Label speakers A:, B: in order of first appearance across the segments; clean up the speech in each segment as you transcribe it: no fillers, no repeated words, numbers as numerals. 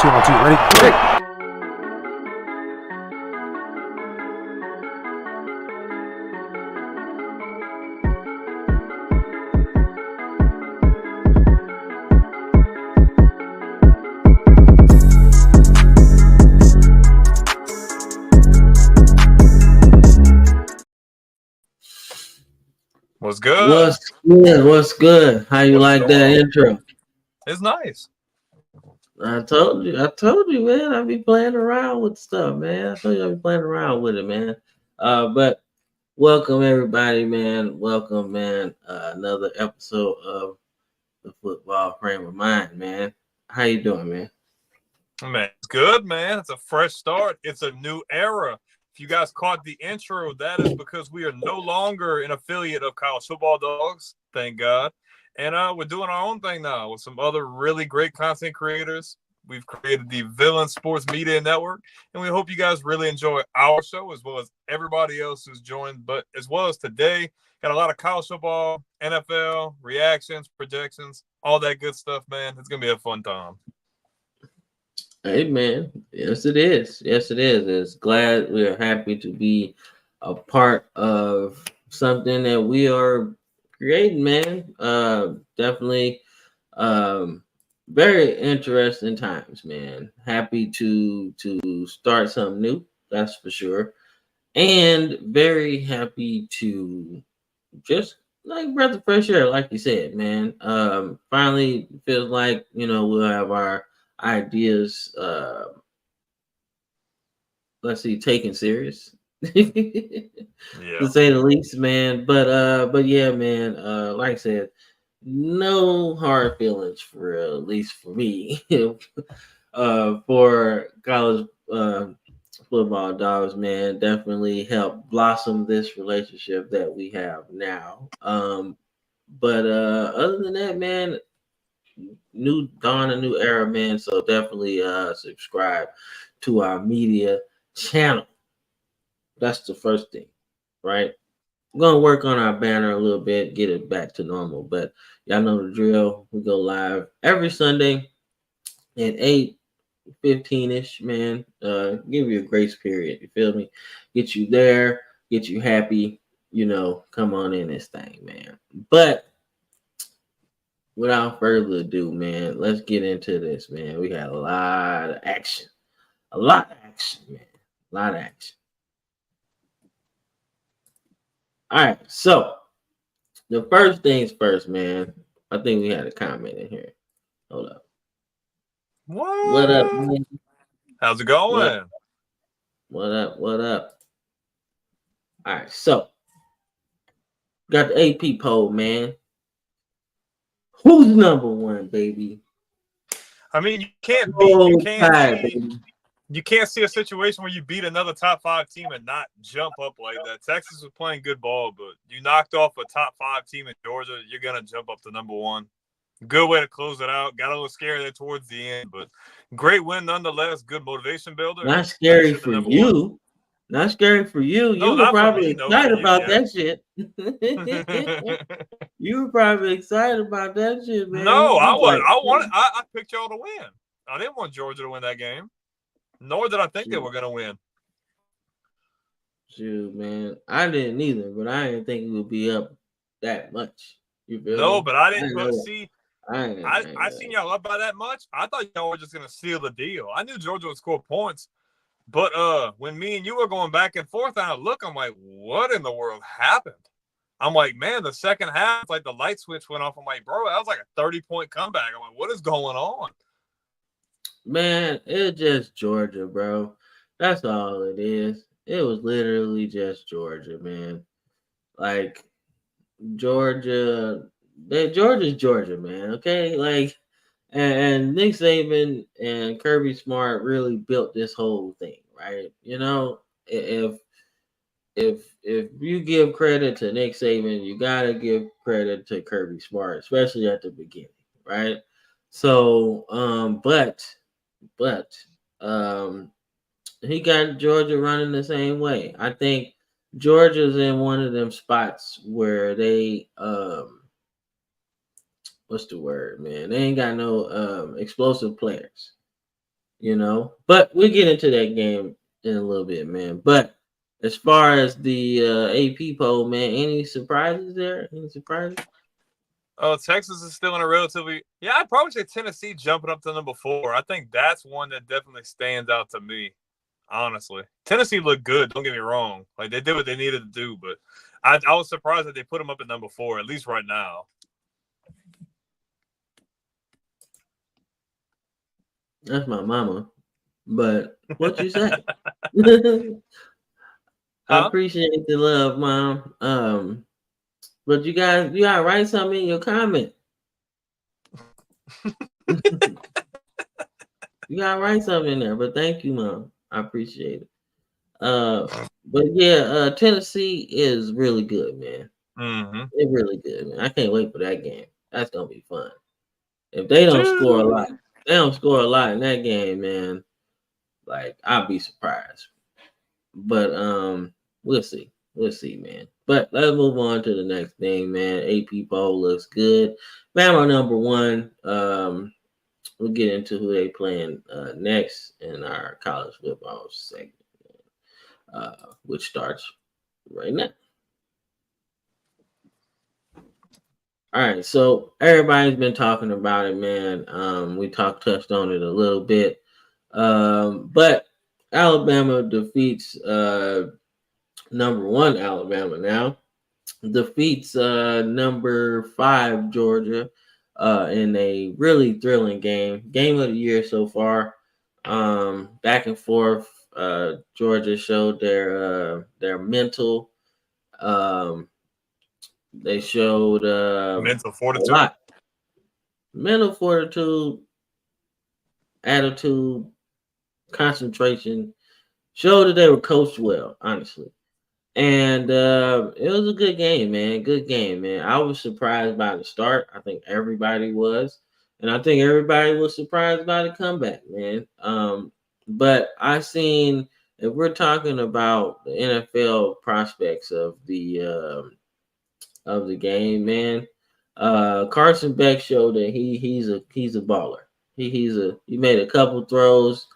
A: 2 on 2. Ready? Break.
B: What's good?
C: What's good? What's good? How you like that intro?
B: It's nice.
C: I told you, man. I be playing around with stuff, man. I told you I be playing around with it, man. But welcome everybody, man. Welcome, man. Another episode of the Football Frame of Mind, man. How you doing, man?
B: Man, it's good, man. It's a fresh start. It's a new era. If you guys caught the intro, that is because we are no longer an affiliate of College Football Dogs, thank God. And we're doing our own thing now with some other really great content creators. We've created the Villain Sports Media Network, and we hope you guys really enjoy our show as well as everybody else who's joined. But as well as today, got a lot of college football, NFL, reactions, projections, all that good stuff, man. It's going to be a fun time.
C: Hey, man. Yes, it is. Yes, it is. It's glad we're happy to be a part of something that we are creating, man. Definitely very interesting times, man. Happy to start something new, that's for sure. And very happy to just like breath of fresh air, like you said, man. Finally feels like, we'll have our ideas let's see, taken serious. To say the least, man. But yeah, man, like I said, no hard feelings for real, at least for me. For college football dogs, man, definitely helped blossom this relationship that we have now. But other than that, man, new dawn, a new era, man. So definitely subscribe to our media channel. That's the first thing, right? We're gonna work on our banner a little bit, get it back to normal. But y'all know the drill. We go live every Sunday at 8:15ish, man. Give you a grace period. You feel me? Get you there, get you happy. Come on in this thing, man. But without further ado, man, let's get into this, man. We got a lot of action. A lot of action, man. A lot of action. All right, so the first things first, man. I think we had a comment in here. Hold up. What up, man?
B: How's it going?
C: What up? What up? All right, so got the AP poll, man. Who's number one, baby?
B: I mean, you can't see a situation where you beat another top 5 team and not jump up like that. Texas was playing good ball, but you knocked off a top 5 team in Georgia, you're gonna jump up to number one. Good way to close it out. Got a little scary there towards the end, but great win nonetheless. Good motivation builder.
C: Not scary for you. Not scary for you.
B: No,
C: you were probably excited about that shit. You were probably excited about that shit, man.
B: No, I picked y'all to win. I didn't want Georgia to win that game. Nor did I think they were going to win.
C: Shoot, man. I didn't either, but I didn't think it would be up that much. You feel me?
B: But I didn't see. I seen y'all up by that much. I thought y'all were just going to seal the deal. I knew Georgia would score points. But when me and you were going back and forth, and I look, I'm like, what in the world happened? I'm like, man, the second half, like the light switch went off. I'm like, bro, that was like a 30-point comeback. I'm like, what is going on?
C: Man, it's just Georgia, bro. That's all it is. It was literally just Georgia, man. Like Georgia's Georgia, man. Okay, like, and Nick Saban and Kirby Smart really built this whole thing, right? If you give credit to Nick Saban, you gotta give credit to Kirby Smart, especially at the beginning, right? So, but he got Georgia running the same way. I think Georgia's in one of them spots where they what's the word, man? They ain't got no explosive players. But we'll get into that game in a little bit, man. But as far as the AP poll, man, any surprises there? Any surprises?
B: Oh, Texas is still in a relatively. Yeah, I'd probably say Tennessee jumping up to number 4. I think that's one that definitely stands out to me. Honestly, Tennessee looked good. Don't get me wrong; like they did what they needed to do, but I was surprised that they put them up at number 4, at least right now.
C: That's my mama. But what you say? I
B: Huh?
C: appreciate the love, mom. But you gotta write something in your comment. You gotta write something in there. But thank you, mom. I appreciate it. But yeah, Tennessee is really good, man.
B: Mm-hmm.
C: They're really good, man. I can't wait for that game. That's gonna be fun. If they don't score a lot, they don't score a lot in that game, man. Like I'll be surprised. But we'll see. We'll see, man. But let's move on to the next thing, man. AP poll looks good. Bama number 1. We'll get into who they playing next in our college football segment, which starts right now. All right, so everybody's been talking about it, man. We touched on it a little bit, but Alabama defeats number 1 Alabama now defeats number 5 Georgia in a really thrilling game of the year so far. Back and forth. Georgia showed their mental. Um, they showed
B: Mental
C: a
B: fortitude.
C: lot. Mental fortitude, attitude, concentration. Showed that they were coached well, honestly. And it was a good game, man. Good game, man. I was surprised by the start. I think everybody was. And I think everybody was surprised by the comeback, man. But I seen, if we're talking about the NFL prospects of the game, man, Carson Beck showed that he's a baller. He made a couple throws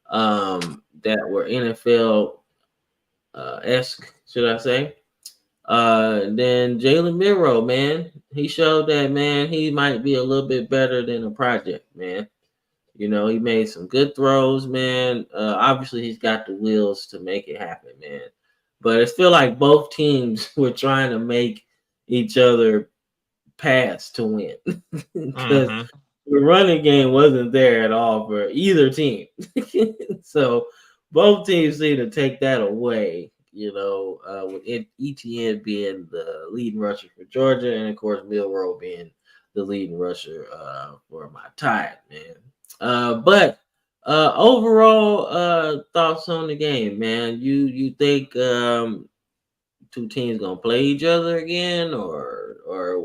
C: that were NFL esque, should I say? Then Jalen Miro, man, he showed that, man, he might be a little bit better than a project, man. He made some good throws, man. Obviously, he's got the wheels to make it happen, man. But it feel like both teams were trying to make each other pass to win because the running game wasn't there at all for either team. So both teams seem to take that away. With ETN being the leading rusher for Georgia, and of course Milroe being the leading rusher for my Tide, man. But overall thoughts on the game, man. You think two teams gonna play each other again, or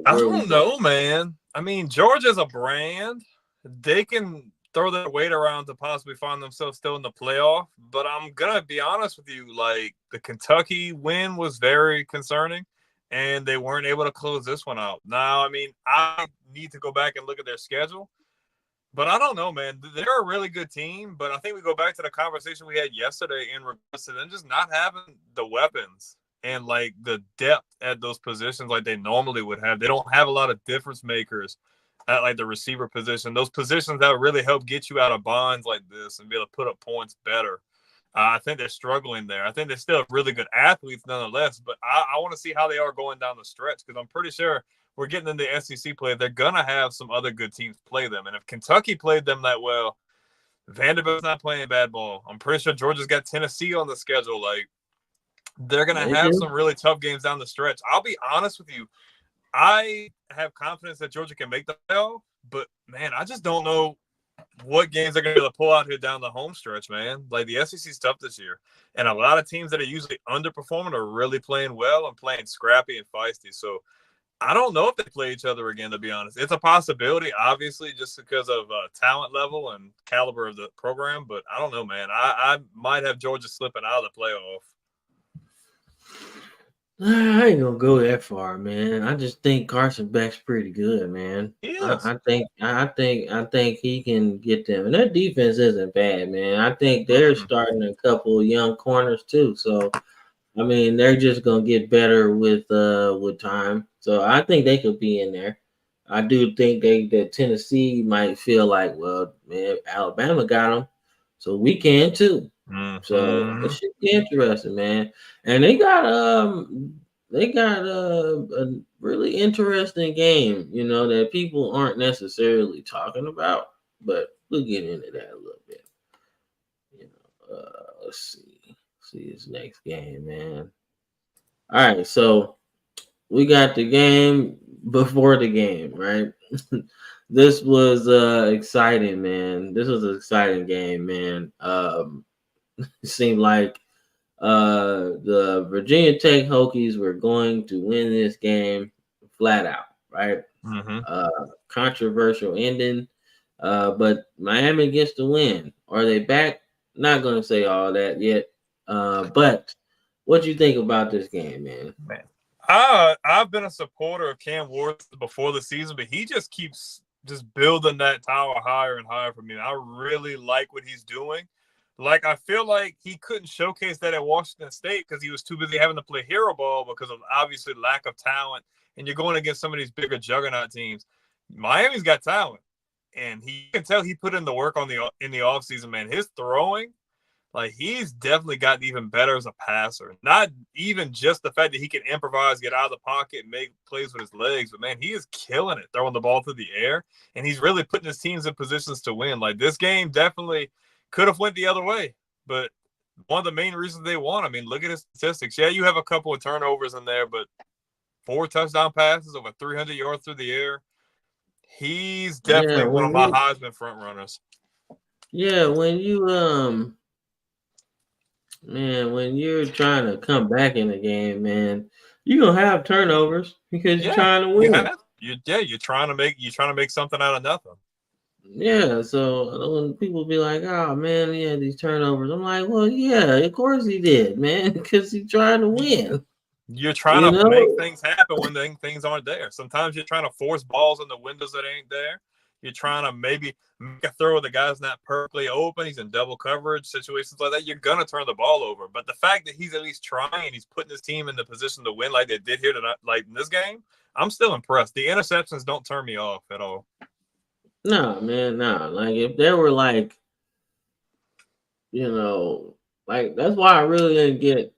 B: I don't know, man. I mean, Georgia's a brand. They can throw their weight around to possibly find themselves still in the playoff. But I'm gonna be honest with you, like the Kentucky win was very concerning, and they weren't able to close this one out. Now, I mean, I need to go back and look at their schedule. But I don't know, man. They're a really good team, but I think we go back to the conversation we had yesterday in regards to them just not having the weapons and like the depth at those positions like they normally would have. They don't have a lot of difference makers at like the receiver position. Those positions that really help get you out of bonds like this and be able to put up points better. I think they're struggling there. I think they're still really good athletes nonetheless, but I want to see how they are going down the stretch because I'm pretty sure we're getting into SEC play. They're going to have some other good teams play them. And if Kentucky played them that well, Vanderbilt's not playing bad ball. I'm pretty sure Georgia's got Tennessee on the schedule. Like, they're going to have some really tough games down the stretch. I'll be honest with you. I have confidence that Georgia can make the playoff, but, man, I just don't know what games they're going to be able to pull out here down the home stretch, man. Like, the SEC's tough this year. And a lot of teams that are usually underperforming are really playing well and playing scrappy and feisty. So, I don't know if they play each other again, to be honest. It's a possibility, obviously, just because of talent level and caliber of the program. But I don't know, man. I might have Georgia slipping out of the playoff.
C: I ain't gonna go that far, man. I just think Carson Beck's pretty good, man.
B: He is.
C: I think he can get them. And their defense isn't bad, man. I think they're
B: Mm-mm.
C: starting a couple of young corners too. So I mean, they're just gonna get better with time. So I think they could be in there. I do think that Tennessee might feel like, well, man, Alabama got them, so we can too. So it
B: Mm-hmm.
C: should be interesting, man. And they got a really interesting game, that people aren't necessarily talking about, but we'll get into that a little bit. Let's see his next game, man. All right, so we got the game before the game, right? This was exciting, man. This was an exciting game, man. It seemed like the Virginia Tech Hokies were going to win this game flat out, right?
B: Mm-hmm.
C: Uh, Controversial ending, but Miami gets the win. Are they back? Not gonna say all that yet. But what you think about this game, man?
B: Man. I've been a supporter of Cam Ward before the season, but he just keeps just building that tower higher and higher for me. I really like what he's doing. Like, I feel like he couldn't showcase that at Washington State because he was too busy having to play hero ball because of obviously lack of talent. And you're going against some of these bigger juggernaut teams. Miami's got talent, and he can tell he put in the work in the offseason, man. His throwing, like, he's definitely gotten even better as a passer. Not even just the fact that he can improvise, get out of the pocket, make plays with his legs, but man, he is killing it throwing the ball through the air, and he's really putting his teams in positions to win. Like, this game definitely could have went the other way, but one of the main reasons they won, I mean, look at his statistics. Yeah, you have a couple of turnovers in there, but 4 touchdown passes over 300 yards through the air. He's
C: Yeah,
B: definitely one of my Heisman front runners.
C: when you man, when you're trying to come back in the game, man, you're gonna have turnovers because you're
B: Yeah,
C: trying to
B: you
C: win.
B: have. You're trying to make something out of nothing.
C: Yeah, so when people be like, "Oh man, he had these turnovers," I'm like, "Well, yeah, of course he did, man, because he's trying to win."
B: You're trying
C: You
B: to make
C: know?
B: things happen when things aren't there. Sometimes you're trying to force balls in the windows that ain't there. You're trying to maybe make a throw the guy's not perfectly open. He's in double coverage, situations like that. You're gonna turn the ball over. But the fact that he's at least trying, he's putting his team in the position to win, like they did here tonight, like in this game. I'm still impressed. The interceptions don't turn me off at all.
C: No, man, no. Like if there were you know, that's why I really didn't get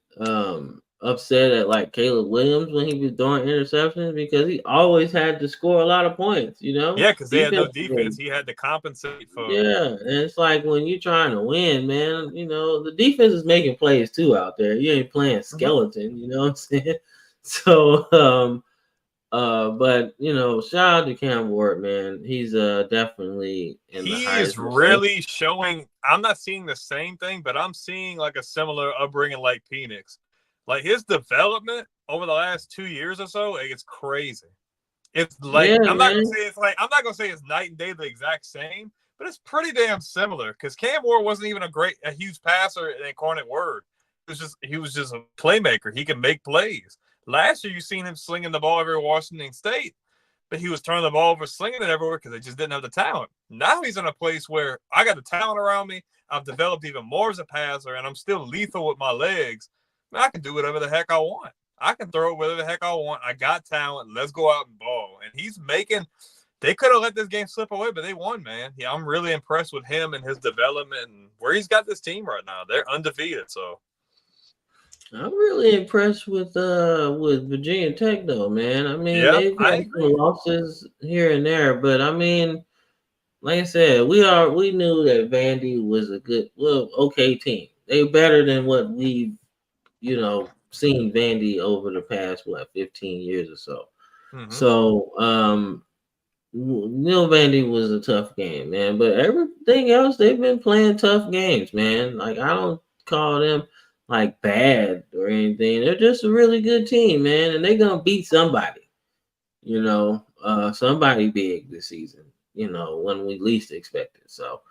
C: upset at like Caleb Williams when he was throwing interceptions because he always had to score a lot of points,
B: Yeah, because they had no defense.
C: defensively.
B: He had to compensate for.
C: Yeah, and it's like when you're trying to win, man, the defense is making plays too out there. You ain't playing skeleton, you know what I'm saying? So but shout out to Cam Ward, man. He's definitely in the
B: He is
C: Heisman race.
B: really showing. I'm not seeing the same thing, but I'm seeing like a similar upbringing like Penix. Like his development over the last 2 years or so, like, it's crazy. It's like
C: Yeah, man.
B: I'm not gonna say it's night and day the exact same, but it's pretty damn similar. Because Cam Ward wasn't even a huge passer in incarnate word. He was just a playmaker. He can make plays. Last year, you seen him slinging the ball everywhere Washington State, but he was turning the ball over, slinging it everywhere because they just didn't have the talent. Now he's in a place where I got the talent around me. I've developed even more as a passer, and I'm still lethal with my legs. Man, I can do whatever the heck I want. I can throw it whatever the heck I want. I got talent. Let's go out and ball. And he's making. They could have let this game slip away, but they won, man. Yeah, I'm really impressed with him and his development and where he's got this team right now. They're undefeated, so.
C: I'm really impressed with Virginia Tech though, man. I mean,
B: Yeah,
C: they've
B: I
C: had some
B: agree.
C: losses here and there, but I mean, like I said, we knew that Vandy was a okay team. They better than what we've seen Vandy over the past 15 years or so.
B: Mm-hmm.
C: So Neil Vandy was a tough game, man. But everything else, they've been playing tough games, man. Like I don't call them like bad or anything. They're just a really good team, man, and they're gonna beat somebody. Somebody big this season. When we least expect it. So,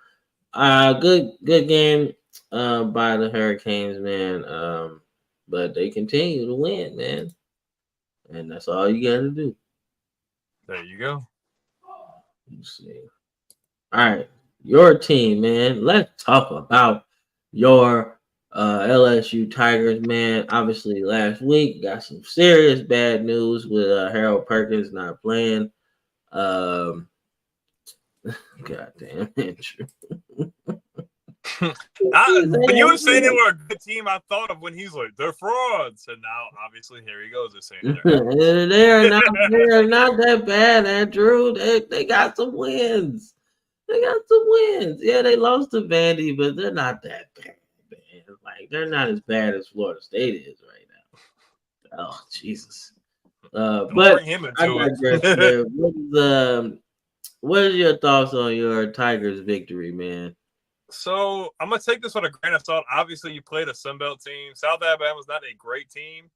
C: good game by the Hurricanes, man. But they continue to win, man. and that's all you got to do.
B: There you go.
C: Let's see. All right, your team, man. Let's talk about your LSU Tigers, man. Obviously, last week got some serious bad news with Harold Perkins not playing. Goddamn, Andrew.
B: When you were saying they were a good team, I thought of when he's like, they're frauds. And now, obviously, here he goes. They're saying
C: they're not that bad, Andrew. They got some wins. They got some wins. Yeah, they lost to Vandy, but they're not that bad, man. Like, they're not as bad as Florida State is right now. Oh, Jesus.
B: Don't
C: but
B: bring him into
C: I digress. What is your thoughts on your Tigers victory, man?
B: So I'm gonna take this with a grain of salt. Obviously, you played a Sunbelt team. South Alabama's not a great team,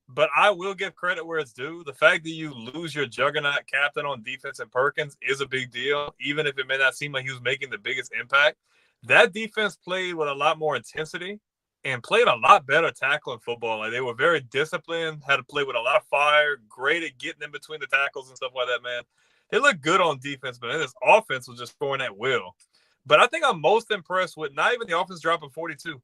B: but I will give credit where it's due. The fact that you lose your juggernaut captain on defense in Perkins is a big deal, even if it may not seem like he was making the biggest impact. That defense played with a lot more intensity and played a lot better tackling football. Like, they were very disciplined, had to play with a lot of fire, great at getting in between the tackles and stuff like that, man. They looked good on defense, but this offense was just scoring at will. But I think I'm most impressed with not even the offense dropping 42.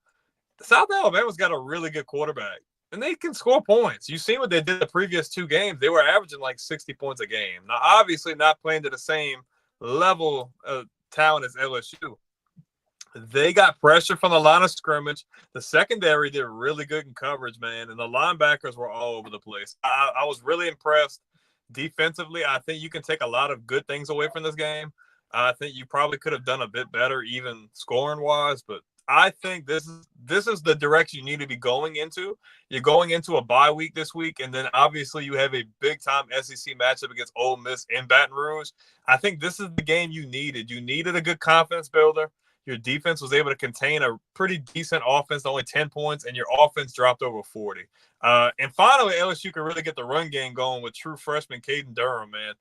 B: South Alabama's got a really good quarterback, and they can score points. You've seen what they did the previous 2 games. They were averaging like 60 points a game. Now, obviously not playing to the same level of talent as LSU. They got pressure from the line of scrimmage. The secondary did really good in coverage, man, and the linebackers were all over the place. I was really impressed defensively. I think you can take a lot of good things away from this game. I think you probably could have done a bit better, even scoring-wise, but I think this is the direction you need to be going into. You're going into a bye week this week, and then obviously you have a big-time SEC matchup against Ole Miss in Baton Rouge. I think this is the game you needed. You needed a good confidence builder. Your defense was able to contain a pretty decent offense, only 10 points, and your offense dropped over 40. And finally, LSU could really get the run game going with true freshman Caden Durham, man.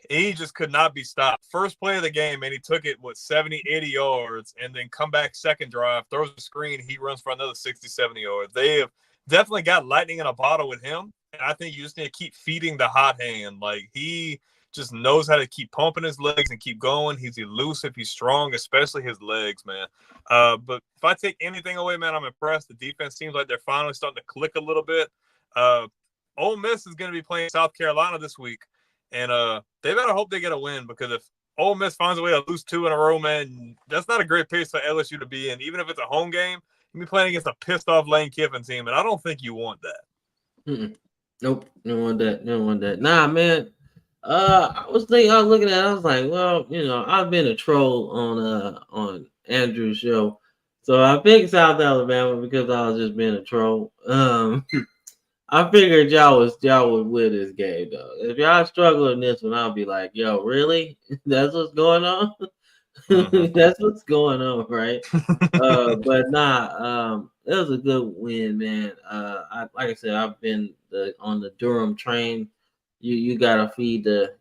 B: He just could not be stopped. First play of the game, and he took it, 70, 80 yards, and then come back second drive, throws the screen, he runs for another 60, 70 yards. They have definitely got lightning in a bottle with him, and I think you just need to keep feeding the hot hand. Like, he just knows how to keep pumping his legs and keep going. He's elusive. He's strong, especially his legs, man. But if I take anything away, man, I'm impressed. The defense seems like they're finally starting to click a little bit. Ole Miss is going to be playing South Carolina this week. And they better hope they get a win, because if Ole Miss finds a way to lose 2 in a row, man, that's not a great pace for LSU to be in. Even if it's a home game, you'll be playing against a pissed-off Lane Kiffin team, and I don't think you want that.
C: Nope, don't want that. Nah, man. I was looking at it, I was like, well, I've been a troll on Andrew's show. So I picked South Alabama because I was just being a troll. I figured y'all would win this game though. If y'all struggle in this one, I'll be like, yo, really? That's what's going on? Mm-hmm. That's what's going on, right? But nah, it was a good win, man. Like I said, I've been on the Durham train. You gotta feed the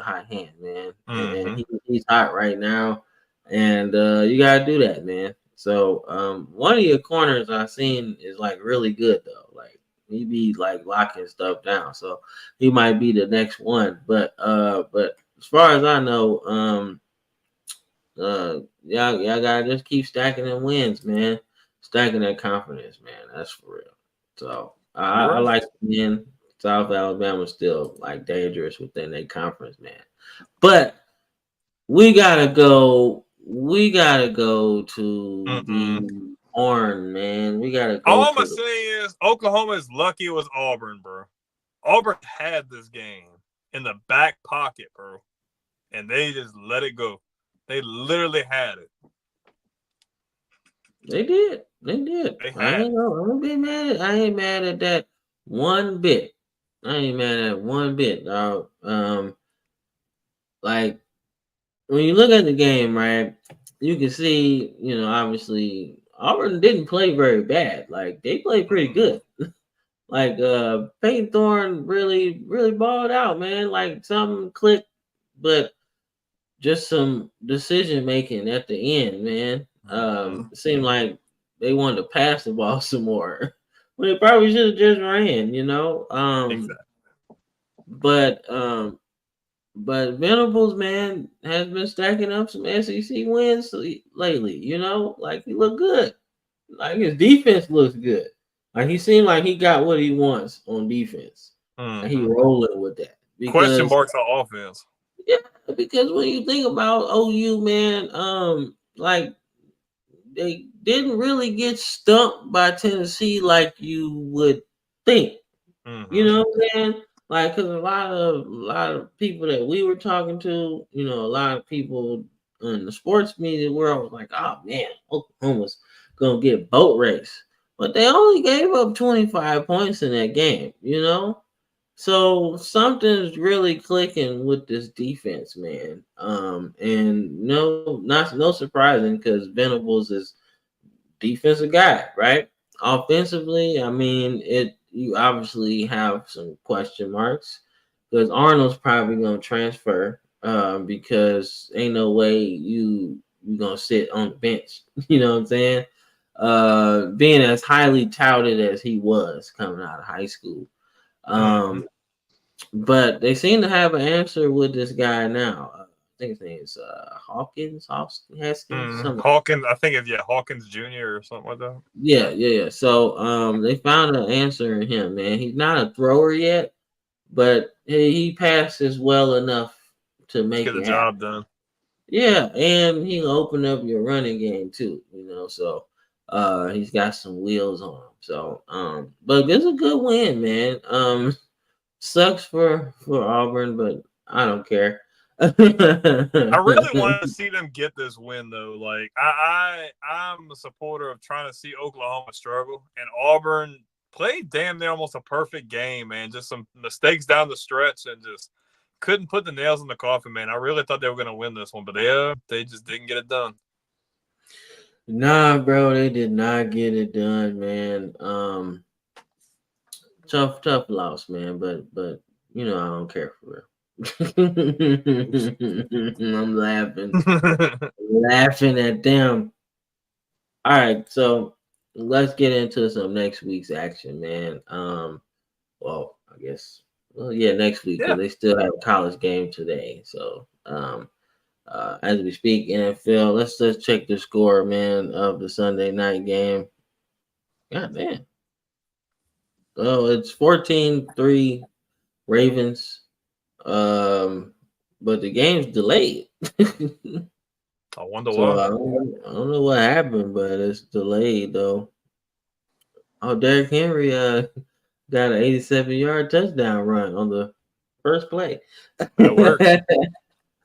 C: hot hand, man. Mm-hmm. And he's hot right now, and you gotta do that, man. So one of your corners I've seen is like really good though. Like, he be like locking stuff down, so he might be the next one. But as far as I know, y'all gotta just keep stacking them wins, man. Stacking that confidence, man. That's for real. So I like being South Alabama still like dangerous within their conference, man. But we gotta go to the Horn, man. We gotta go.
B: All I'm gonna say is Oklahoma is lucky it was Auburn, bro. Auburn had this game in the back pocket, bro, and they just let it go. They literally had it.
C: They did. I ain't mad at that one bit. Like, when you look at the game, right, you can see, obviously Auburn didn't play very bad. Like, they played pretty good. Like, Peyton Thorne really, really balled out, man. Like, something clicked, but just some decision making at the end, man. It seemed like they wanted to pass the ball some more. when they probably should have just ran, you know.
B: Exactly.
C: But but Venables, man, has been stacking up some SEC wins lately. You know, like he looked good. Like his defense looks good. Like he seemed like he got what he wants on defense. And he rolling with that.
B: Question
C: Because
B: marks on offense.
C: yeah, because when you think about OU, man, like they didn't really get stumped by Tennessee like you would think. You know what I'm saying? Like, cause a lot of people that we were talking to, you know, a lot of people in the sports media world was like, "Oh man, Oklahoma's gonna get boat race," but they only gave up 25 points in that game. You know, so something's really clicking with this defense, man. And no surprising because Venables is defensive guy, right? Offensively, I mean, you obviously have some question marks because Arnold's probably gonna transfer because ain't no way you gonna sit on the bench. You know what I'm saying? Being as highly touted as he was coming out of high school. But they seem to have an answer with this guy now. I think his name is Haskins, something.
B: Hawkins, I think it's Hawkins Jr. or something like that.
C: Yeah. So they found an answer in him, man. He's not a thrower yet, but he passes well enough to make
B: get the
C: it
B: job
C: happen.
B: done.
C: Yeah, and he'll open up your running game too, you know. So he's got some wheels on him. So but it's a good win, man. Sucks for Auburn, but I don't care.
B: I really want to see them get this win though. Like I'm a supporter of trying to see Oklahoma struggle, and Auburn played damn near almost a perfect game, man. Just some mistakes down the stretch and just couldn't put the nails in the coffin, man. I really thought they were gonna win this one, but they just didn't get it done.
C: Nah, bro, they did not get it done, man. Tough loss, man. But you know I don't care for real. I'm laughing at them. All right, so let's get into some next week's action, man. Well, I guess, next week because they still have a college game today. So, as we speak, NFL, let's just check the score, man, of the Sunday night game. God damn. Oh, it's 14-3 Ravens. But the game's delayed.
B: I wonder
C: So
B: why.
C: I don't know what happened, but it's delayed though. Oh, Derrick Henry got an 87-yard touchdown run on the first play.
B: That works.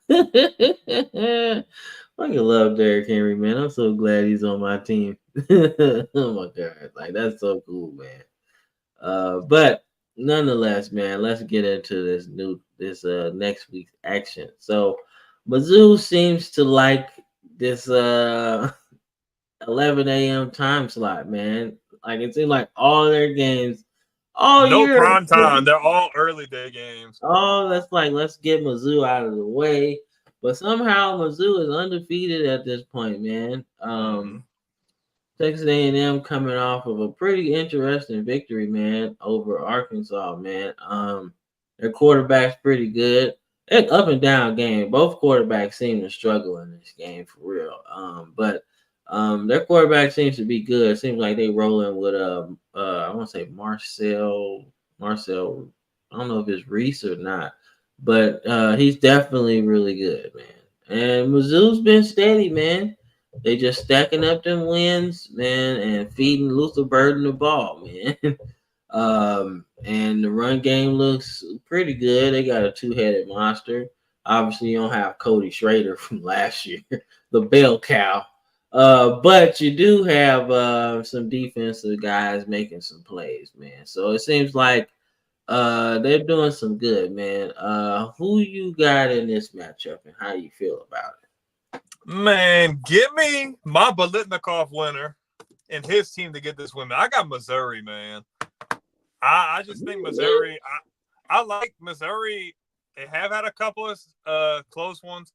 C: I can love Derrick Henry, man. I'm so glad he's on my team. Oh my god, like that's so cool, man. But nonetheless, man, let's get into this next week's action. So Mizzou seems to like this 11 a.m. time slot, man. Like it seems like all their games all
B: no
C: year.
B: prime time. They're all early day games.
C: Oh, that's like let's get Mizzou out of the way. But somehow Mizzou is undefeated at this point, man. Texas A&M coming off of a pretty interesting victory, man, over Arkansas, man. Their quarterback's pretty good. It's up and down game. Both quarterbacks seem to struggle in this game for real. But their quarterback seems to be good. It seems like they rolling with I want to say Marcel. I don't know if it's Reese or not, but he's definitely really good, man. And Mizzou's been steady, man. They just stacking up them wins, man, and feeding Luther Burden the ball, man. And the run game looks pretty good. They got a two-headed monster. Obviously, you don't have Cody Schrader from last year, the bell cow. But you do have some defensive guys making some plays, man. So it seems like they're doing some good, man. Who you got in this matchup and how you feel about it?
B: Man, give me my Biletnikoff winner and his team to get this win. I got Missouri, man. I just think Missouri. I like Missouri. They have had a couple of close ones,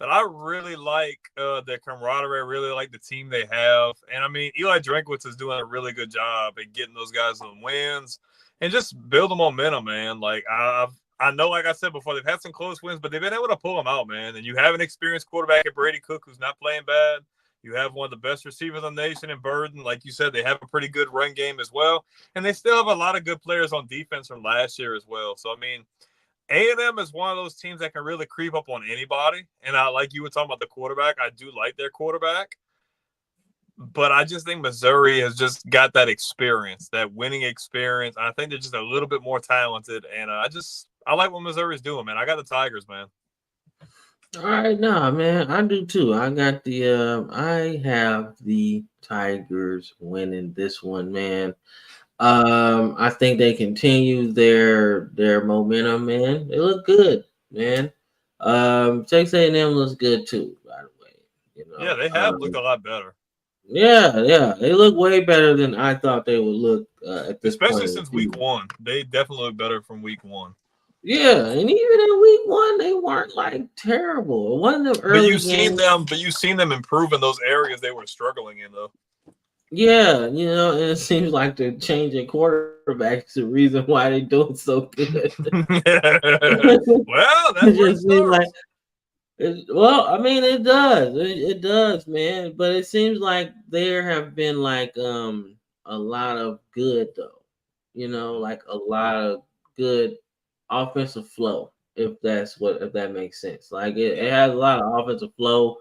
B: that I really like their camaraderie. I really like the team they have. And I mean, Eli Drinkwitz is doing a really good job at getting those guys some wins and just building momentum, man. Like I know, like I said before, they've had some close wins, but they've been able to pull them out, man. And you have an experienced quarterback at Brady Cook who's not playing bad. You have one of the best receivers in the nation in Burden. Like you said, they have a pretty good run game as well. And they still have a lot of good players on defense from last year as well. So, I mean, A&M is one of those teams that can really creep up on anybody. And I like you were talking about the quarterback. I do like their quarterback. But I just think Missouri has just got that experience, that winning experience. I think they're just a little bit more talented. And I like what Missouri's doing, man. I got the Tigers, man.
C: All right, nah, man, I do too. I have the Tigers winning this one, man. I think they continue their momentum, man. They look good, man. Texas A&M looks good too, by the way. You
B: Yeah,
C: know,
B: they have looked a lot better.
C: yeah, they look way better than I thought they would look at this
B: Especially
C: point.
B: since week one. They definitely look better from week one.
C: Yeah, and even in week one, they weren't like terrible. One of them
B: But
C: early
B: you've seen
C: games,
B: them improve in those areas they were struggling in, though.
C: yeah, and it seems like the changing quarterback is the reason why they're doing so good.
B: Well,
C: It
B: that's where it
C: just seems like,
B: starts.
C: well, I mean, it does, it does, man. But it seems like there have been like a lot of good though, like a lot of good offensive flow. If that makes sense. Like it has a lot of offensive flow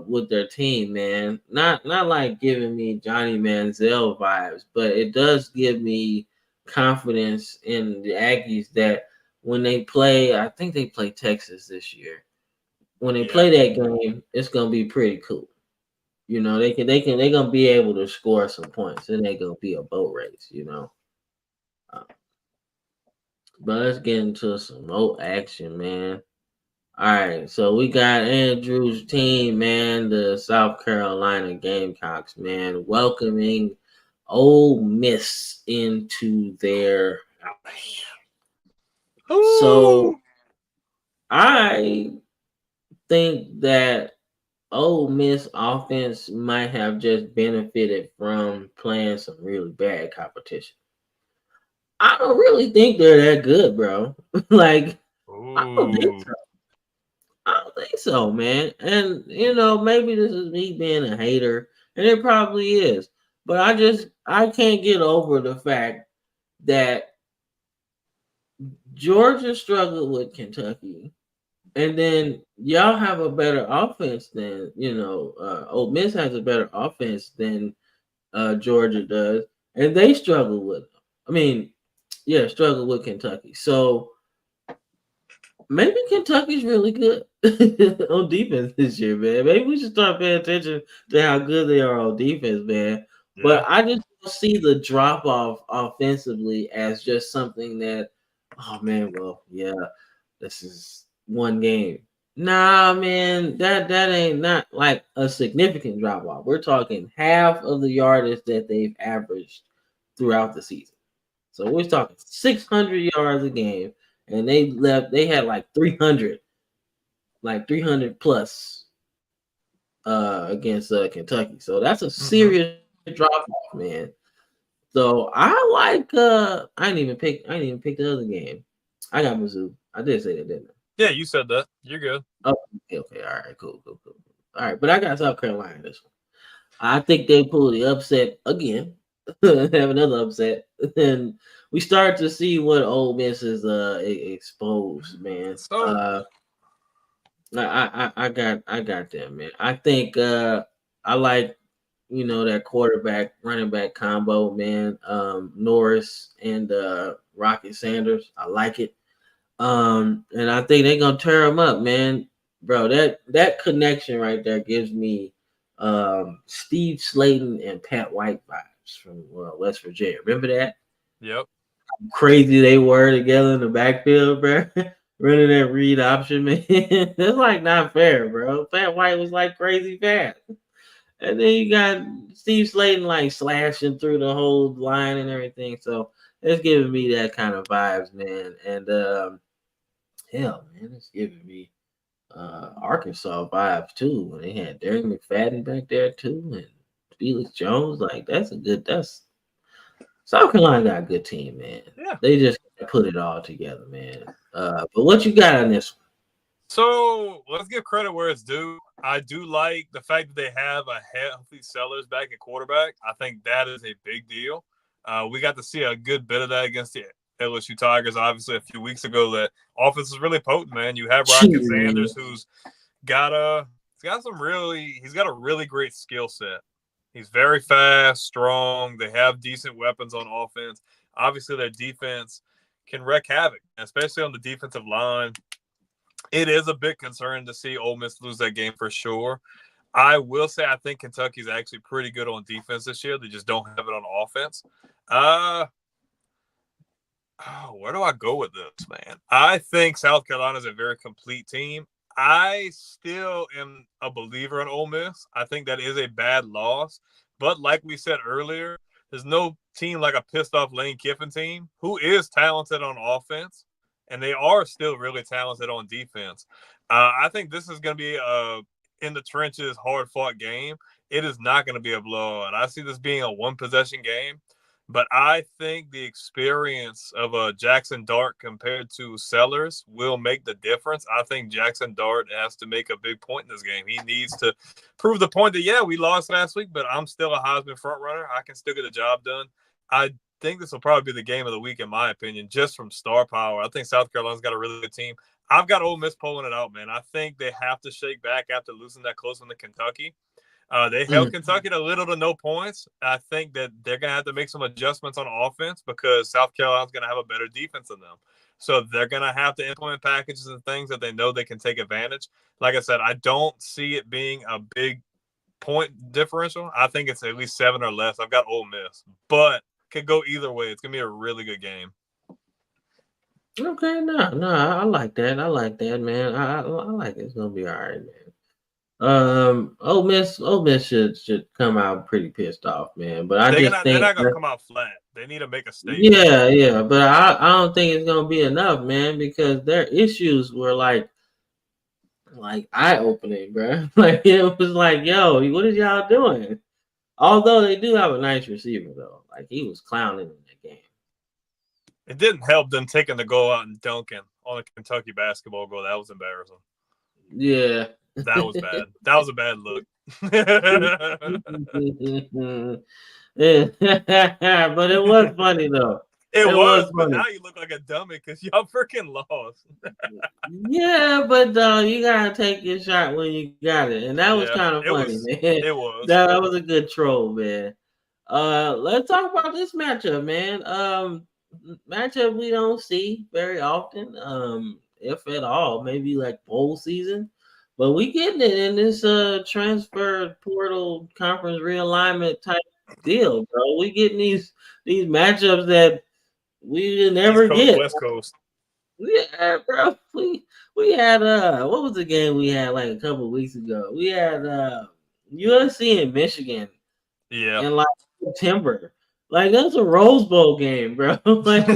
C: with their team, man. Not like giving me Johnny Manziel vibes, but it does give me confidence in the Aggies that when they play, I think they play Texas this year. When they play that game, it's gonna be pretty cool. They're gonna be able to score some points, and they're gonna be a boat race. Uh, but let's get into some more action, man. All right, so we got Andrew's team, man, the South Carolina Gamecocks, man, welcoming Ole Miss into their. So I think that Ole Miss offense might have just benefited from playing some really bad competition. I don't really think they're that good, bro. Like, I don't think so. I don't think so, man. And maybe this is me being a hater, and it probably is. But I can't get over the fact that Georgia struggled with Kentucky, and then y'all have a better offense than Ole Miss has a better offense than Georgia does, and they struggle with them. I mean, yeah, struggle with Kentucky. So maybe Kentucky's really good on defense this year, man. Maybe we should start paying attention to how good they are on defense, man.
B: Yeah.
C: But I just don't see the drop off offensively as just something that, oh man, well, yeah, this is one game. Nah, man, that ain't not like a significant drop off. We're talking half of the yardage that they've averaged throughout the season. So we're talking 600 yards a game, and they had like 300 plus against Kentucky. So that's a serious drop off, man. So I like I didn't even pick the other game. I got Mizzou. I did say that, didn't I?
B: Yeah, you said that. You're good.
C: Oh, okay. All right, cool. All right, but I got South Carolina this one. I think they pull the upset again. Have another upset, and we start to see what Ole Miss is exposed, man.
B: So
C: I got them, man. I think I like that quarterback running back combo, man. Norris and Rocket Sanders. I like it. And I think they're gonna tear them up, man. Bro, that connection right there gives me Steve Slayton and Pat White vibes from West Virginia. Remember that?
B: Yep.
C: Crazy they were together in the backfield, bro. Running that read option, man. That's like not fair, bro. Pat White was like crazy fast. And then you got Steve Slayton like slashing through the whole line and everything. So it's giving me that kind of vibes, man. And hell, man, it's giving me Arkansas vibe too. And they had Derek McFadden back there too, and Felix Jones. Like that's South Carolina got a good team, man.
B: Yeah.
C: They just put it all together, man. But what you got on this one?
B: So let's give credit where it's due. I do like the fact that they have a healthy Sellers back at quarterback. I think that is a big deal. We got to see a good bit of that against the LSU Tigers, obviously, a few weeks ago. That offense is really potent, man. You have Rocket Sanders, who's he's got a really great skill set. He's very fast, strong. They have decent weapons on offense. Obviously, their defense can wreak havoc, especially on the defensive line. It is a big concern to see Ole Miss lose that game for sure. I will say I think Kentucky's actually pretty good on defense this year. They just don't have it on offense. Where do I go with this, man? I think South Carolina is a very complete team. I still am a believer in Ole Miss. I think that is a bad loss. But like we said earlier, there's no team like a pissed off Lane Kiffin team who is talented on offense, and they are still really talented on defense. I think this is going to be a in the trenches, hard-fought game. It is not going to be a blowout. I see this being a one-possession game. But I think the experience of a Jackson Dart compared to Sellers will make the difference. I think Jackson Dart has to make a big point in this game. He needs to prove the point that, yeah, we lost last week, but I'm still a Heisman front runner. I can still get the job done. I think this will probably be the game of the week, in my opinion, just from star power. I think South Carolina's got a really good team. I've got Ole Miss pulling it out, man. I think they have to shake back after losing that close one to Kentucky. They held Kentucky to little to no points. I think that they're going to have to make some adjustments on offense because South Carolina's going to have a better defense than them. So they're going to have to implement packages and things that they know they can take advantage. Like I said, I don't see it being a big point differential. I think it's at least 7 or less. I've got Ole Miss, but could go either way. It's going to be a really good game.
C: Okay, no, I like that. I like that, man. I like it. It's gonna be all right, man. Ole Miss should come out pretty pissed off, man. But
B: they're not gonna come out flat. They need to make a statement.
C: Yeah. But I don't think it's gonna be enough, man, because their issues were like eye opening, bro. Like it was like, yo, what is y'all doing? Although they do have a nice receiver though, like he was clowning in that game.
B: It didn't help them taking the goal out and dunking on a Kentucky basketball goal. That was embarrassing.
C: Yeah.
B: That was bad. That was a bad look.
C: But it was funny though.
B: It was but now you look like a dummy because y'all freaking lost.
C: Yeah, but you gotta take your shot when you got it, and that was kind of funny, man.
B: It was.
C: That was a good troll, man. Let's talk about this matchup, man. Matchup we don't see very often, if at all, maybe like bowl season. But we getting it in this transfer portal conference realignment type deal, bro. We getting these matchups that we never get.
B: West Coast.
C: Yeah, bro. We had what was the game we had like a couple of weeks ago? We had USC in Michigan.
B: Yeah.
C: In like September. Like that's a Rose Bowl game, bro. Like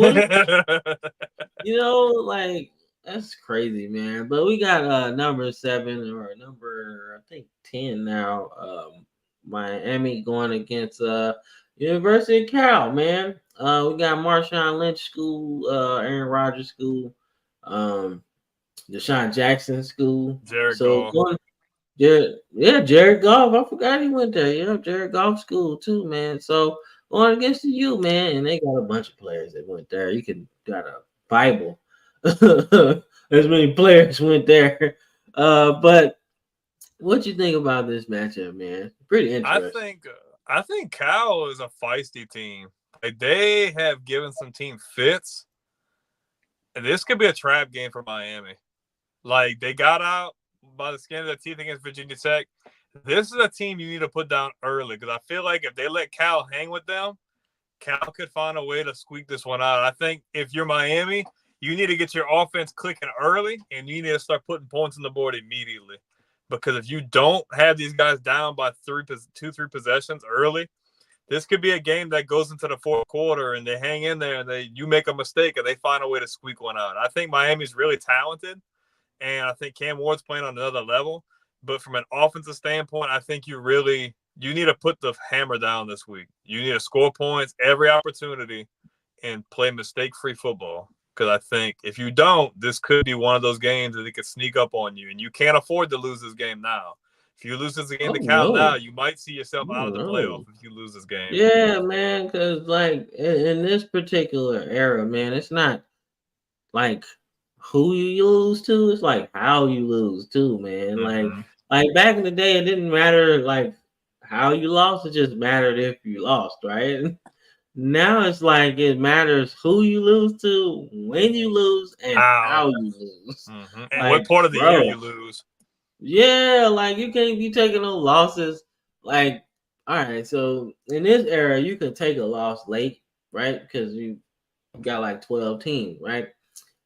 C: like that's crazy, man. But we got number 7 or number I think 10 now. Miami going against University of Cal, man. We got Marshawn Lynch school, Aaron Rodgers school, Deshaun Jackson school.
B: Jared Goff.
C: Jared Goff. I forgot he went there. Yeah, Jared Goff school too, man. So going against the U, man, and they got a bunch of players that went there. You got a Bible. As many players went there. But what you think about this matchup, man? Pretty interesting.
B: I think Cal is a feisty team. Like they have given some team fits. And this could be a trap game for Miami. Like they got out by the skin of their teeth against Virginia Tech. This is a team you need to put down early because I feel like if they let Cal hang with them, Cal could find a way to squeak this one out. I think if you're Miami, you need to get your offense clicking early and you need to start putting points on the board immediately. Because if you don't have these guys down by 3 possessions early, this could be a game that goes into the fourth quarter and they hang in there and you make a mistake and they find a way to squeak one out. I think Miami's really talented. and I think Cam Ward's playing on another level. But from an offensive standpoint, I think you need to put the hammer down this week. You need to score points every opportunity and play mistake-free football. Because I think if you don't, this could be one of those games that it could sneak up on you, and you can't afford to lose this game now. If you lose this game to Cal now, you might see yourself out of the playoff if you lose this game.
C: Yeah, man, because like in this particular era, man, it's not like who you lose to, it's like how you lose too, man.
B: Mm-hmm.
C: Like back in the day, it didn't matter like how you lost, it just mattered if you lost, right? Now it's like it matters who you lose to, when you lose, and how you lose.
B: Mm-hmm. And like, what part of the year you lose.
C: Yeah, like you can't be taking no losses. Like, all right, so in this era, you can take a loss late, right? Because you got like 12 teams, right?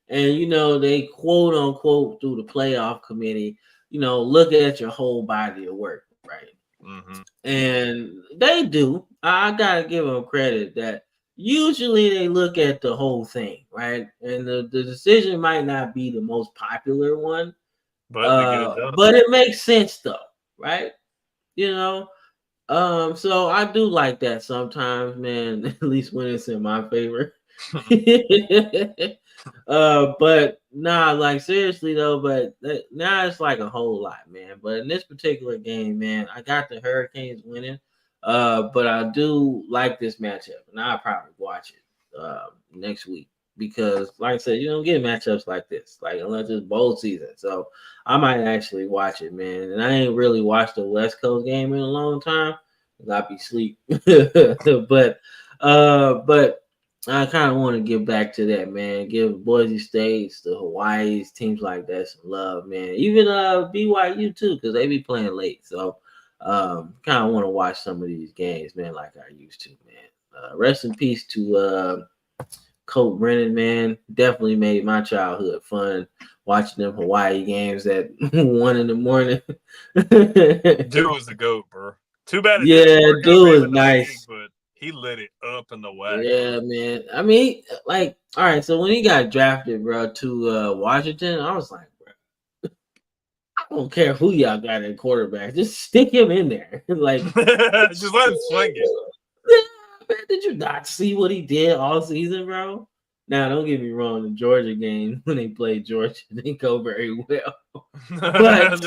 C: And you know, they quote unquote through the playoff committee, you know, look at your whole body of work, right?
B: Mm-hmm.
C: And they do. I gotta give them credit that usually they look at the whole thing, right? And the decision might not be the most popular one, but it makes sense though, right? You know, so I do like that sometimes, man. At least when it's in my favor. But nah, like seriously though, but now it's like a whole lot, man. But in this particular game, man, I got the Hurricanes winning. But I do like this matchup, and I'll probably watch it next week because, like I said, you don't get matchups like this, like unless it's bowl season. So I might actually watch it, man. And I ain't really watched the West Coast game in a long time. I'll be asleep. but I kind of want to get back to that, man. Give Boise States, the Hawaii's, teams like that some love, man. Even BYU too, because they be playing late. So kind of want to watch some of these games, man, like I used to, man. Rest in peace to Colt Brennan, man. Definitely made my childhood fun watching them Hawaii games at 1 a.m.
B: Dude was the GOAT, bro. Too bad.
C: Dude was nice,
B: but he lit it up in the WAC.
C: Yeah, man. I mean, like, all right. So when he got drafted, bro, to Washington, I was like, bro, I don't care who y'all got in quarterback, just stick him in there. Like,
B: just let him swing it.
C: Yeah, man, did you not see what he did all season, bro? Now, don't get me wrong. The Georgia game when they played Georgia, they didn't go very well,
B: but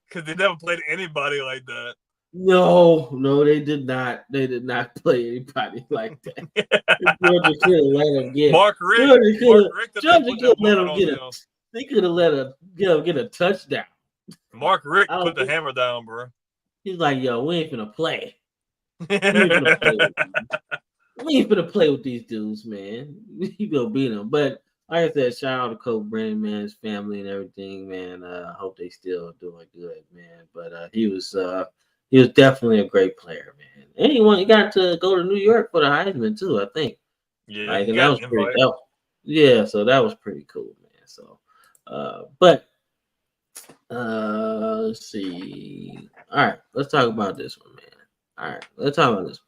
B: because they never played anybody like that.
C: No, they did not. They did not play anybody like that. Georgia could have let him get.
B: Mark Richt.
C: Georgia could have let him get a. They could have let him get a touchdown.
B: Mark Richt put the hammer down, bro.
C: He's like, "Yo, we ain't finna play. We ain't finna play with these dudes, man. We gonna beat them." But like I said, shout out to Colt Brennan, man, his family and everything, man. I hope they still doing good, man. But he was definitely a great player, man. And he got to go to New York for the Heisman too, I think.
B: Yeah,
C: and that was pretty dope. Yeah, so that was pretty cool, man. So, let's see. All right, let's talk about this one, man. All right, let's talk about this one.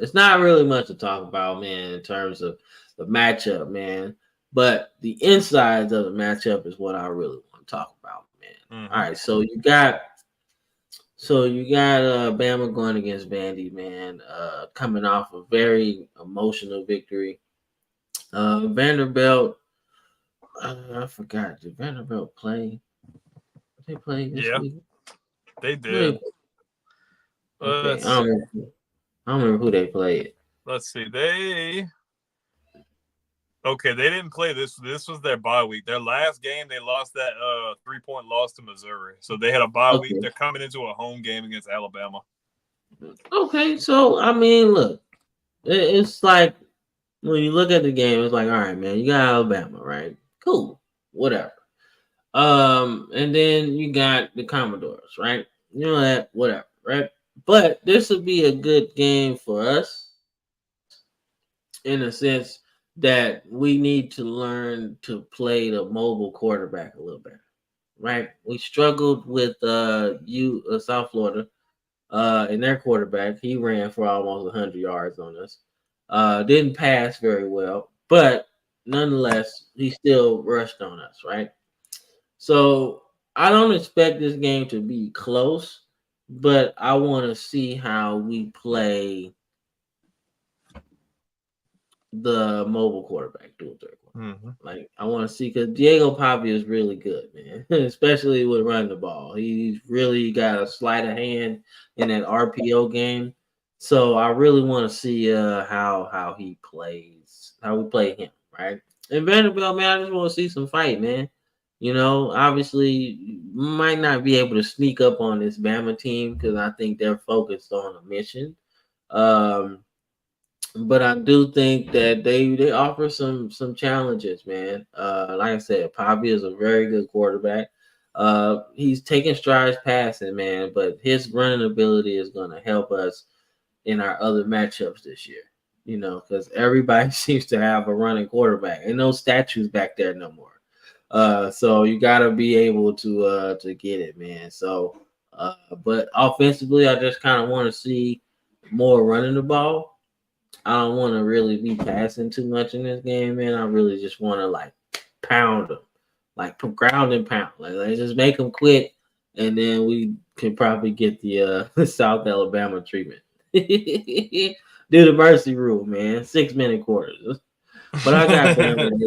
C: It's not really much to talk about, man, in terms of the matchup, man. But the insides of the matchup is what I really want to talk about, man. Mm-hmm. All right, so you got Bama going against Vandy, man, coming off a very emotional victory. Vanderbilt, I forgot. Did Vanderbilt play? Did they play this week?
B: They did.
C: Okay. I don't remember who they played.
B: Let's see. They didn't play this. This was their bye week. Their last game, they lost that 3-point loss to Missouri. So they had a bye week. They're coming into a home game against Alabama.
C: Okay, so I mean, look, it's like when you look at the game, it's like, all right, man, you got Alabama, right? Cool, whatever. And then you got the Commodores, right? You know that, whatever, right? But this would be a good game for us in a sense that we need to learn to play the mobile quarterback a little better, right? We struggled with South Florida in their quarterback. He ran for almost 100 yards on us. Didn't pass very well, but nonetheless, he still rushed on us, right? So I don't expect this game to be close, but I want to see how we play the mobile quarterback dual threat.
B: Mm-hmm.
C: Like I want to see because Diego Pavi is really good, man, especially with running the ball. He's really got a sleight of hand in that RPO game. So I really want to see how he plays, how we play him, right? And Vanderbilt, man, I just want to see some fight, man. Obviously, might not be able to sneak up on this Bama team because I think they're focused on a mission. Um, but I do think that they offer some challenges, man. Like I said, Poppy is a very good quarterback. He's taking strides passing, man, but his running ability is going to help us in our other matchups this year. Because everybody seems to have a running quarterback, and no statues back there no more. So you got to be able to get it, man. So, but offensively, I just kind of want to see more running the ball. I don't want to really be passing too much in this game, man. I really just want to like pound them, like ground and pound. Like just make them quit, and then we can probably get the South Alabama treatment. Do the mercy rule, man. 6-minute quarters. But I got Bama in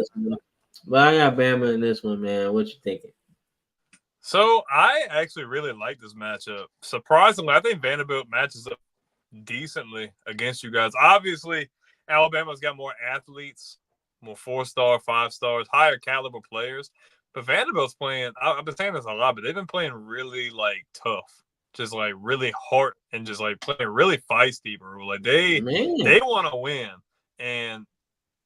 C: this one. Man. What you thinking?
B: So I actually really like this matchup. Surprisingly, I think Vanderbilt matches up decently against you guys. Obviously, Alabama's got more athletes, more 4-star, 5-stars, higher caliber players. But Vanderbilt's playing, I've been saying this a lot, but they've been playing really like tough, just like really hard and just like playing really feisty, bro. Like they want to win. And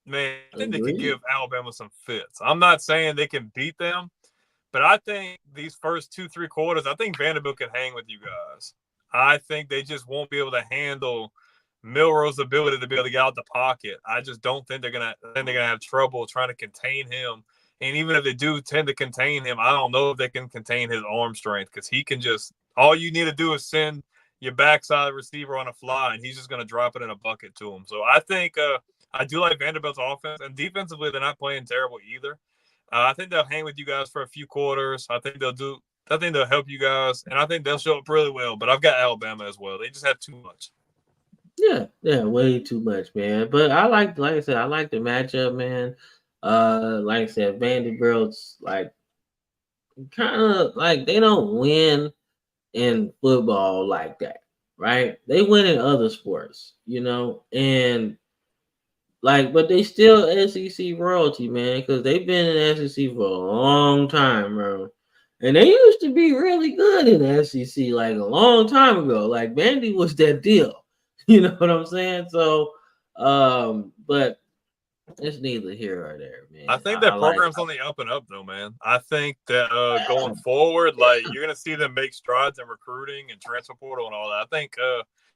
B: man, I think they can give Alabama some fits. I'm not saying they can beat them, but I think these first 2-3 quarters, I think Vanderbilt can hang with you guys. I think they just won't be able to handle Milroe's ability to be able to get out the pocket. I just don't think they're gonna have trouble trying to contain him. And even if they do tend to contain him, I don't know if they can contain his arm strength because he can just all you need to do is send your backside receiver on a fly and he's just gonna drop it in a bucket to him. So I think I do like Vanderbilt's offense and defensively they're not playing terrible either. I think they'll hang with you guys for a few quarters. I think they'll help you guys, and I think they'll show up really well. But I've got Alabama as well. They just have too much.
C: Yeah, way too much, man. But like I said, I like the matchup, man. Like I said, Vanderbilt's like kind of like they don't win in football like that, right? They win in other sports, and like, but they still SEC royalty, man, because they've been in SEC for a long time, bro. And they used to be really good in the SEC like a long time ago. Like Vandy was that deal. You know what I'm saying? So, but it's neither here or there, man.
B: I think that program's on the up and up, though, man. I think that going forward, like you're gonna see them make strides in recruiting and transfer portal and all that. I think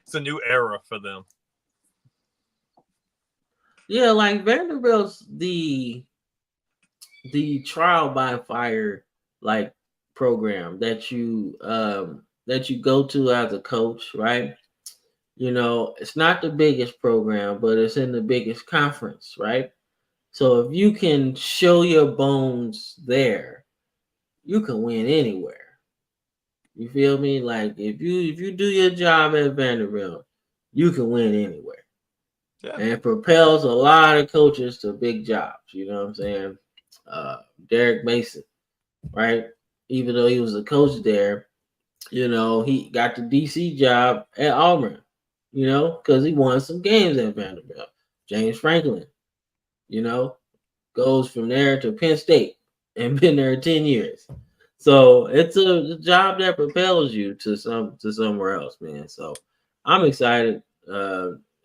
B: it's a new era for them.
C: Yeah, like Vanderbilt's the trial by fire like program that you go to as a coach, right? It's not the biggest program, but it's in the biggest conference, right? So if you can show your bones there, you can win anywhere. You feel me? Like if you do your job at Vanderbilt, you can win anywhere. Yeah. And it propels a lot of coaches to big jobs. You know what I'm saying? Derek Mason, right? Even though he was a coach there, he got the DC job at Auburn, because he won some games at Vanderbilt. James Franklin, goes from there to Penn State and been there 10 years. So it's a job that propels you to somewhere else, man. So I'm excited.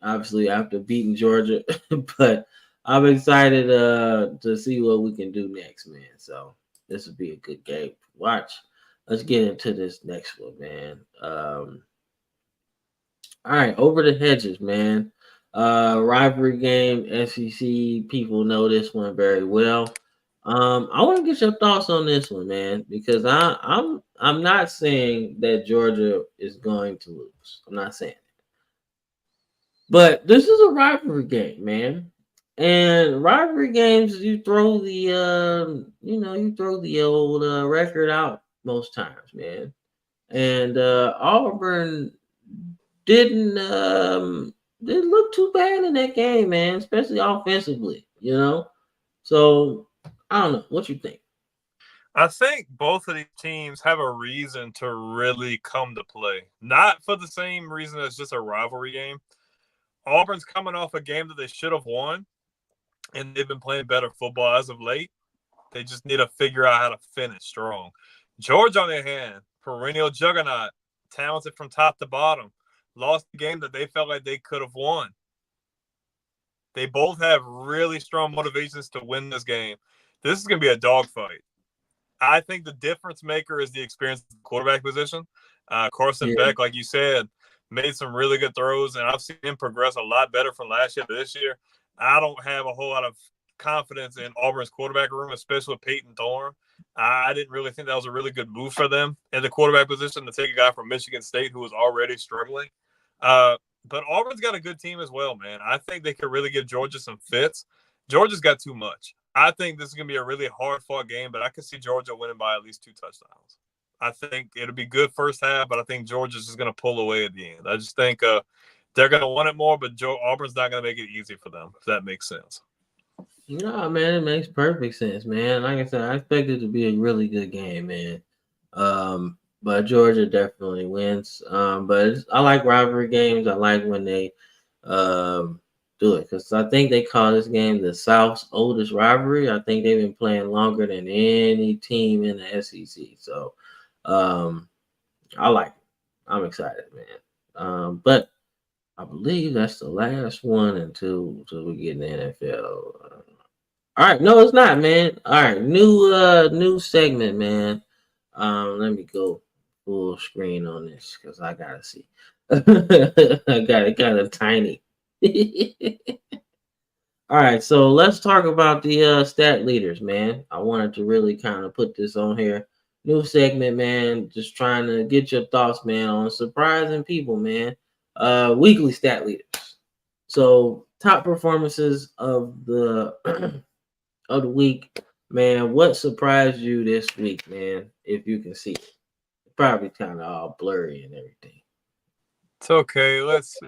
C: Obviously after beating Georgia, but I'm excited to see what we can do next, man. So this would be a good game to watch. Let's get into this next one, man. All right, over the hedges, man. Rivalry game, SEC. People know this one very well. I want to get your thoughts on this one, man, because I'm not saying that Georgia is going to lose. I'm not saying it. But this is a rivalry game, man. And rivalry games, you throw the old record out most times, man. And Auburn didn't didn't look too bad in that game, man, especially offensively, So I don't know. What you think?
B: I think both of these teams have a reason to really come to play. Not for the same reason as just a rivalry game. Auburn's coming off a game that they should have won, and they've been playing better football as of late. They just need to figure out how to finish strong. Georgia, on the other hand, perennial juggernaut, talented from top to bottom, lost the game that they felt like they could have won. They both have really strong motivations to win this game. This is going to be a dogfight. I think the difference maker is the experience at the quarterback position. Carson Beck, like you said, made some really good throws, and I've seen him progress a lot better from last year to this year. I don't have a whole lot of confidence in Auburn's quarterback room, especially with Peyton Thorne. I didn't really think that was a really good move for them in the quarterback position to take a guy from Michigan State who was already struggling. But Auburn's got a good team as well, man. I think they could really give Georgia some fits. Georgia's got too much. I think this is going to be a really hard-fought game, but I could see Georgia winning by at least 2 touchdowns. I think it'll be good first half, but I think Georgia's just going to pull away at the end. I just think they're going to want it more, but Auburn's not going to make it easy for them, if that makes sense.
C: No, man, it makes perfect sense, man. Like I said, I expect it to be a really good game, man. But Georgia definitely wins. But I like rivalry games. I like when they do it because I think they call this game the South's oldest rivalry. I think they've been playing longer than any team in the SEC. So I like it. I'm excited, man. But I believe that's the last one until we get in the NFL. All right, no, it's not, man. All right, new segment, man. Let me go full screen on this because I gotta see. I got it kind of tiny. All right, so let's talk about the stat leaders, man. I wanted to really kind of put this on here. New segment, man. Just trying to get your thoughts, man, on surprising people, man. Weekly stat leaders. So top performances of the of the week, man. What surprised you this week, man? If you can see it, probably kind of all blurry and everything.
B: It's okay. Let's see.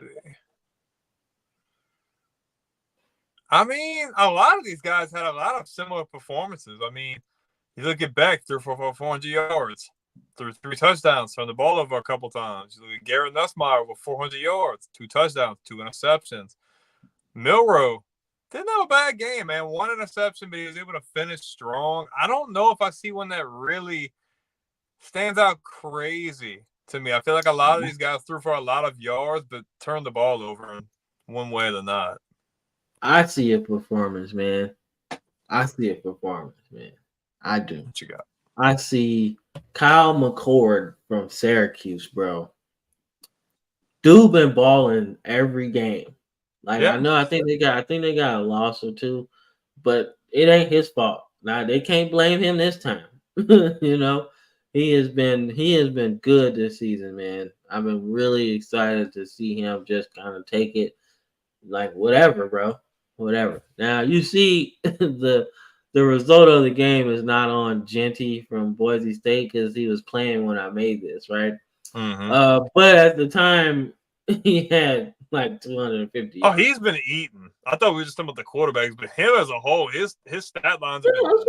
B: I mean, a lot of these guys had a lot of similar performances. I mean, you look at Beck, threw for 400 yards, threw 3 touchdowns, turned the ball over a couple times. You look at Garrett Nussmeier with 400 yards, 2 touchdowns, 2 interceptions. Milroe didn't have a bad game, man. 1 interception, but he was able to finish strong. I don't know if I see one that really stands out crazy to me. I feel like a lot of these guys threw for a lot of yards, but turned the ball over in one way or not.
C: I see a performance, man. I see a performance, man. I do.
B: What you got?
C: I see Kyle McCord from Syracuse, bro. Dude been balling every game. Like I know, I think they got a loss or 2, but it ain't his fault. Now they can't blame him this time. He has been good this season, man. I've been really excited to see him just kind of take it, like whatever, bro, whatever. Now you see the result of the game is not on Genty from Boise State because he was playing when I made this, right?
B: Mm-hmm.
C: But at the time, he had like 250.
B: Oh, he's been eating. I thought we were just talking about the quarterbacks, but him as a whole, his stat lines have been nuts.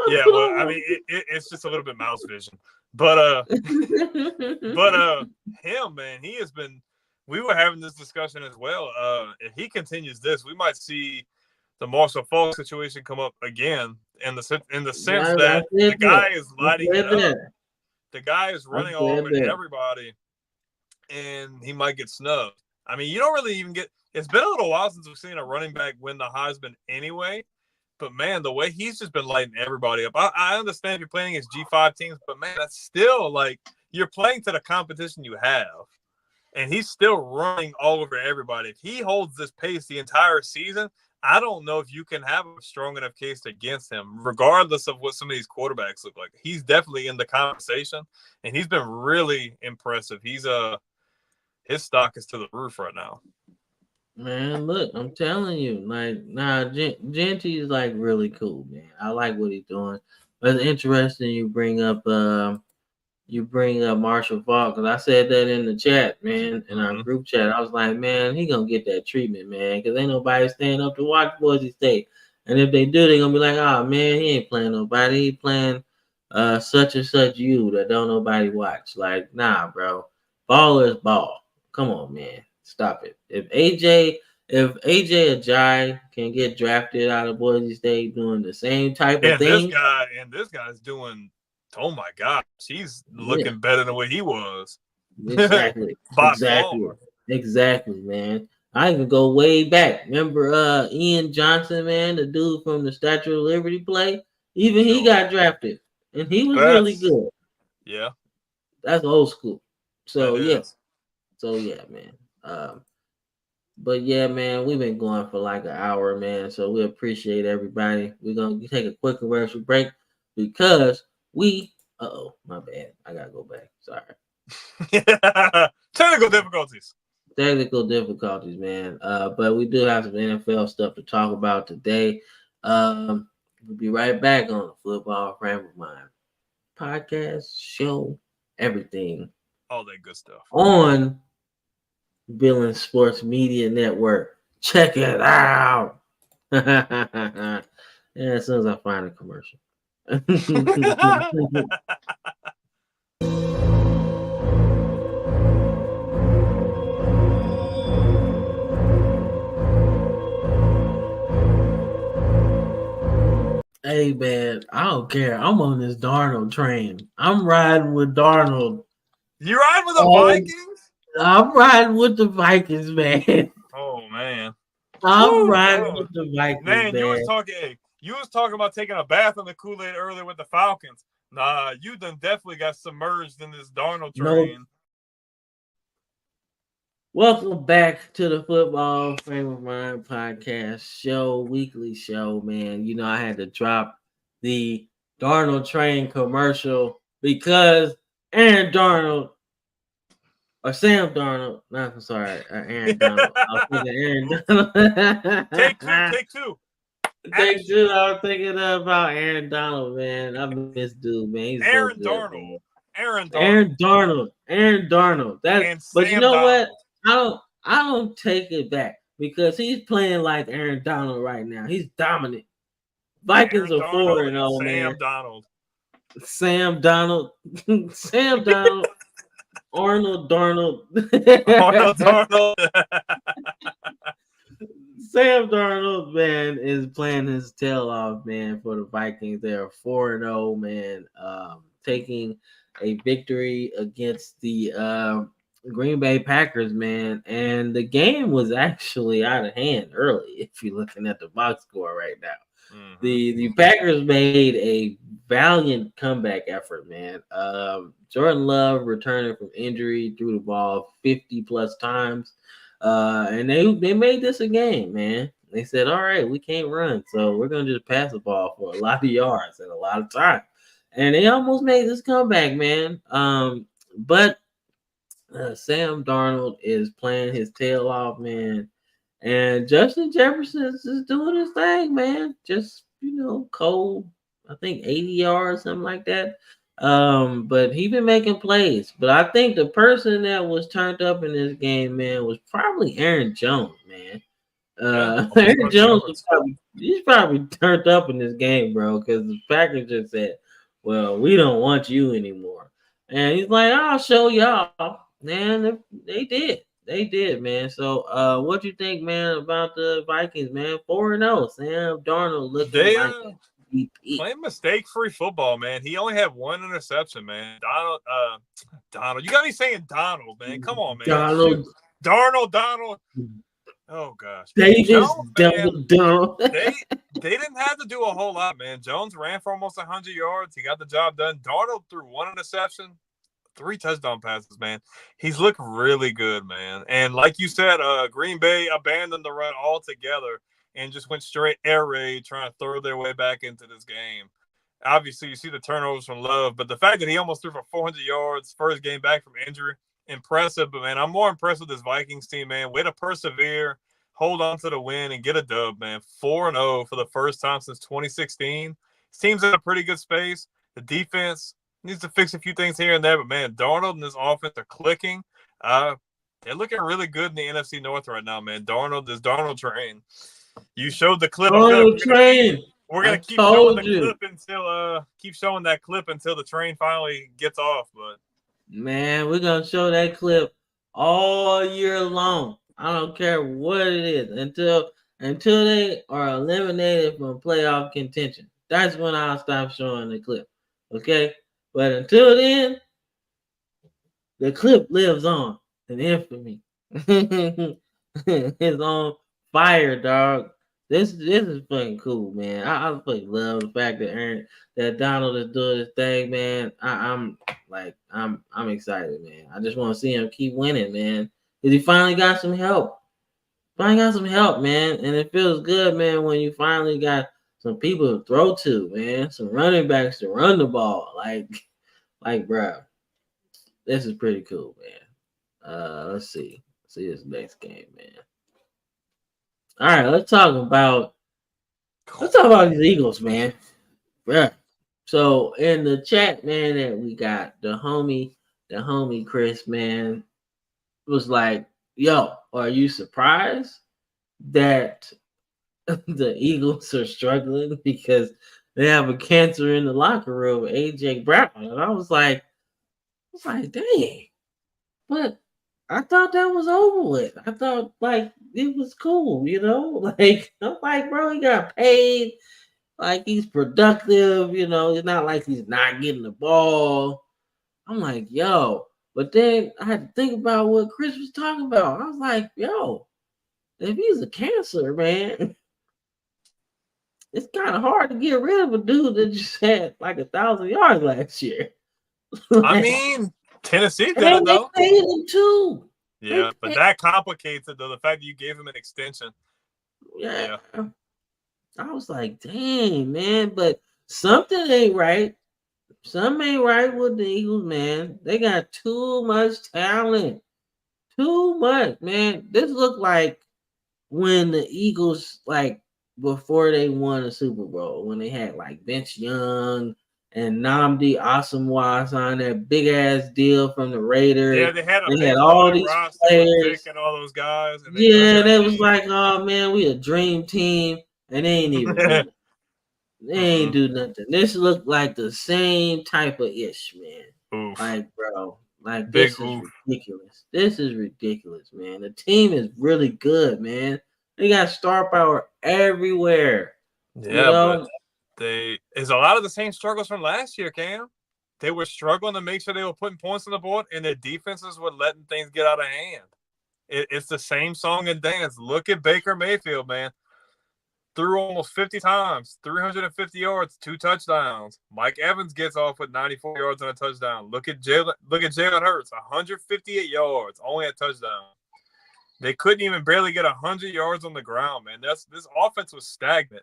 B: Yeah, well, I mean, it's just a little bit mouse vision, but him, man, he has been. We were having this discussion as well. If he continues this, we might see the Marshall Faulk situation come up again in the sense that the guy is lighting it up. The guy is running all over everybody, and he might get snubbed. I mean, you don't really even get – it's been a little while since we've seen a running back win the Heisman anyway. But, man, the way he's just been lighting everybody up. I understand if you're playing against G5 teams, but, man, that's still like you're playing to the competition you have. And he's still running all over everybody. If he holds this pace the entire season, I don't know if you can have a strong enough case against him, regardless of what some of these quarterbacks look like. He's definitely in the conversation, and he's been really impressive. His stock is to the roof right now.
C: Man, look, I'm telling you, like, nah, Genty is like really cool, man. I like what he's doing. But it's interesting you bring up Marshall Falk because I said that in the chat, man, in our
B: Mhm.
C: group chat. I was like, man, he gonna get that treatment, man, because ain't nobody staying up to watch Boise State. And if they do, they gonna be like, oh man, he ain't playing nobody. He playing such and such you that don't nobody watch. Like, nah, bro. Ball is ball. Come on, man. Stop it. If AJ Ajay can get drafted out of Boise State doing the same type of
B: And this
C: thing,
B: guy, doing. Oh my gosh, he's
C: yeah.
B: looking better than what he was.
C: Exactly.
B: By
C: Exactly.
B: far.
C: Exactly, man. I can go way back. Remember Ian Johnson, man, the dude from the Statue of Liberty play? Even he
B: Sure.
C: got drafted. And he was really
B: That's
C: good.
B: yeah,
C: That's old school.
B: that
C: So yeah.
B: is.
C: So yeah, man. But yeah, man, we've been going for like an hour, man. So we appreciate everybody. We're gonna take a quick commercial break because my bad. I gotta go back. Sorry.
B: Technical difficulties.
C: Technical difficulties, man. But we do have some NFL stuff to talk about today. We'll be right back on the Football Frame of Mind podcast, show, everything
B: All that good stuff.
C: on Billing Sports Media Network. Check it out. Yeah, as soon as I find a commercial. Hey man, I don't care. I'm on this Darnold train. I'm riding with Darnold.
B: You riding with the Vikings?
C: I'm riding with the Vikings, man.
B: Oh man.
C: I'm
B: Woo,
C: riding with the Vikings,
B: man,
C: man.
B: you was talking about taking a bath in the Kool-Aid earlier with the Falcons. Nah, you done definitely got submerged in this Darnold train.
C: No. Welcome back to the Football Frame of Mind podcast show, weekly show, man. You know, I had to drop the Darnold train commercial because Aaron Darnold or Sam Darnold, no, I'm sorry, Aaron Donald. I was thinking Aaron Donald.
B: Take two.
C: Take two. I was thinking about Aaron Donald, man. I miss dude, man. He's so good, man. Aaron Darnold. But you know what? I don't take it back because he's playing like Aaron Donald right now. He's dominant. Vikings are 4-0, man. Sam Donald. Sam Donald. Arnold Darnold. Sam Darnold, man, is playing his tail off, man, for the Vikings. They are 4-0, man, taking a victory against the Green Bay Packers, man. And the game was actually out of hand early, if you're looking at the box score right now. Mm-hmm. The Packers made a valiant comeback effort, man. Jordan Love returning from injury, threw the ball 50 plus times. And they made this a game, man. They said, all right, we can't run, so we're gonna just pass the ball for a lot of yards and a lot of time. And they almost made this comeback, man. But Sam Darnold is playing his tail off, man. And Justin Jefferson is doing his thing, man. Just, cold, I think 80 yards, something like that. But he been making plays. But I think the person that was turned up in this game, man, was probably Aaron Jones, man. Aaron Jones he's probably turned up in this game, bro, because the Packers just said, well, we don't want you anymore. And he's like, I'll show y'all. Man, they did. They did, man. So what you think, man, about the Vikings, man? 4-0. Sam Darnold looking like
B: playing mistake-free football, man. He only had one interception, man. Donald. You got me saying Donald, man. Come on, man. Darnold. Oh gosh.
C: Davis, Donald.
B: They didn't have to do a whole lot, man. Jones ran for almost 100 yards. He got the job done. Darnold threw one interception, 3 touchdown passes, man. He's looked really good, man. And like you said, Green Bay abandoned the run altogether and just went straight air raid, trying to throw their way back into this game. Obviously, you see the turnovers from Love, but the fact that he almost threw for 400 yards, first game back from injury, impressive. But, man, I'm more impressed with this Vikings team, man. Way to persevere. hold on to the win and get a dub, man. 4-0 for the first time since 2016. His team's in a pretty good space. The defense needs to fix a few things here and there, but man, Darnold and this offense are clicking. They're looking really good in the NFC North right now, man. This Darnold train. You showed the clip.
C: Darnold train.
B: We're gonna keep showing the clip until the train finally gets off. But
C: man, we're gonna show that clip all year long. I don't care what it is until they are eliminated from playoff contention. That's when I'll stop showing the clip. Okay, but until then, the clip lives on in infamy. It's on fire, dog. This is fucking cool, man. I fucking love the fact that Donald is doing his thing, man. I'm excited, man. I just want to see him keep winning, man. Cause he finally got some help. Man. And it feels good, man, when you finally got some people to throw to, man. Some running backs to run the ball. Like, bro. This is pretty cool, man. Let's see. See this next game, man. All right, let's talk about these Eagles, man. Bruh. So in the chat, man, that we got the homie Chris, man, was like, yo, are you surprised that the Eagles are struggling because they have a cancer in the locker room, AJ Brown? And I was like, dang. But I thought that was over with. I thought like it was cool, you know? Like I'm like, bro, he got paid. Like he's productive, you know. It's not like he's not getting the ball. I'm like, yo. But then I had to think about what Chris was talking about. I was like, yo, if he's a cancer, man, it's kind of hard to get rid of a dude that just had like 1,000 yards last year.
B: I mean, Tennessee did it though.
C: They paid him too.
B: Yeah, but that complicates it though. The fact that you gave him an extension.
C: Yeah. I was like, dang, man, but something ain't right. Something ain't right with the Eagles, man. They got too much talent. Too much, man. This looked like when the Eagles, like, before they won the Super Bowl, when they had, like, Vince Young and Nnamdi Asomugha signed that big-ass deal from the Raiders.
B: Yeah, they had
C: all these players.
B: And all those guys.
C: And they was like, oh, man, we a dream team. And they ain't even do nothing. They ain't do nothing. This looked like the same type of ish, man.
B: Oof.
C: Like, bro, like this is ridiculous. This is ridiculous, man. The team is really good, man. They got star power everywhere.
B: Yeah, but it's a lot of the same struggles from last year, Cam. They were struggling to make sure they were putting points on the board, and their defenses were letting things get out of hand. It's the same song and dance. Look at Baker Mayfield, man. Threw almost 50 times, 350 yards, 2 touchdowns. Mike Evans gets off with 94 yards and a touchdown. Look at Jalen Hurts, 158 yards, only a touchdown. They couldn't even barely get 100 yards on the ground, man. This offense was stagnant.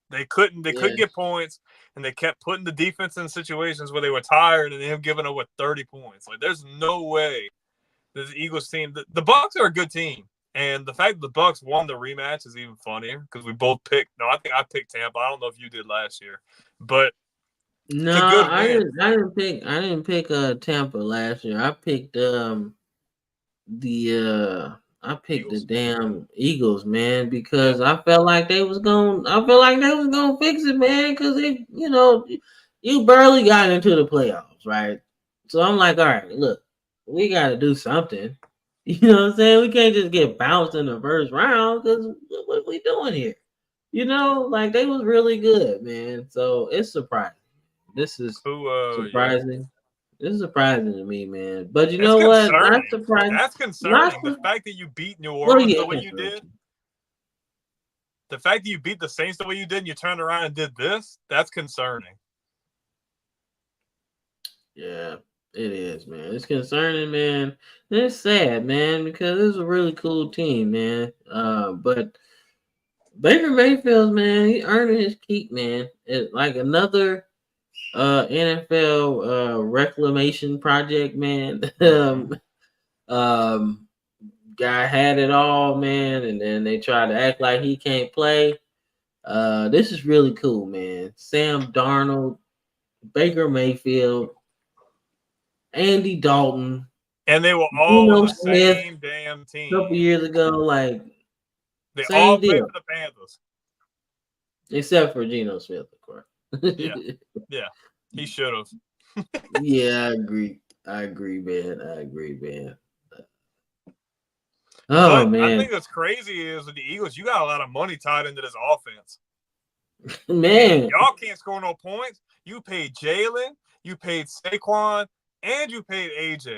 B: They couldn't get points, and they kept putting the defense in situations where they were tired and them giving up 30 points. Like there's no way this Eagles team. The Bucs are a good team. And the fact that the Bucs won the rematch is even funnier because we both picked. No, I think I picked Tampa. I don't know if you did last year, but
C: no, I didn't pick Tampa last year. I picked the damn Eagles, man, because I felt like they was gonna fix it, man, because you barely got into the playoffs, right? So I'm like, all right, look, we got to do something. You know what I'm saying? We can't just get bounced in the first round because what are we doing here? You know, like they was really good, man. So it's surprising. This is surprising. Yeah. This is surprising to me, man. But you know what? Not surprising.
B: That's concerning. The fact that you beat New Orleans the way you did. The fact that you beat the Saints the way you did and you turned around and did this, that's concerning.
C: Yeah. It is, man. It's concerning, man. It's sad, man, because it's a really cool team, man. But Baker Mayfield, man, he earned his keep, man. It's like another NFL reclamation project, man. Got guy had it all, man, and then they try to act like he can't play. This is really cool, man. Sam Darnold, Baker Mayfield, Andy Dalton,
B: And they were all
C: Geno
B: the
C: Smith
B: same damn
C: a
B: team.
C: couple years ago, like
B: They
C: same
B: all played
C: deal,
B: for the Panthers.
C: except for Geno Smith, of course.
B: Yeah, he should have.
C: Yeah, I agree, man. Oh
B: But I
C: man,
B: think what's crazy is with the Eagles, you got a lot of money tied into this offense.
C: man.
B: Y'all can't score no points. You paid Jalen, you paid Saquon, and you paid AJ.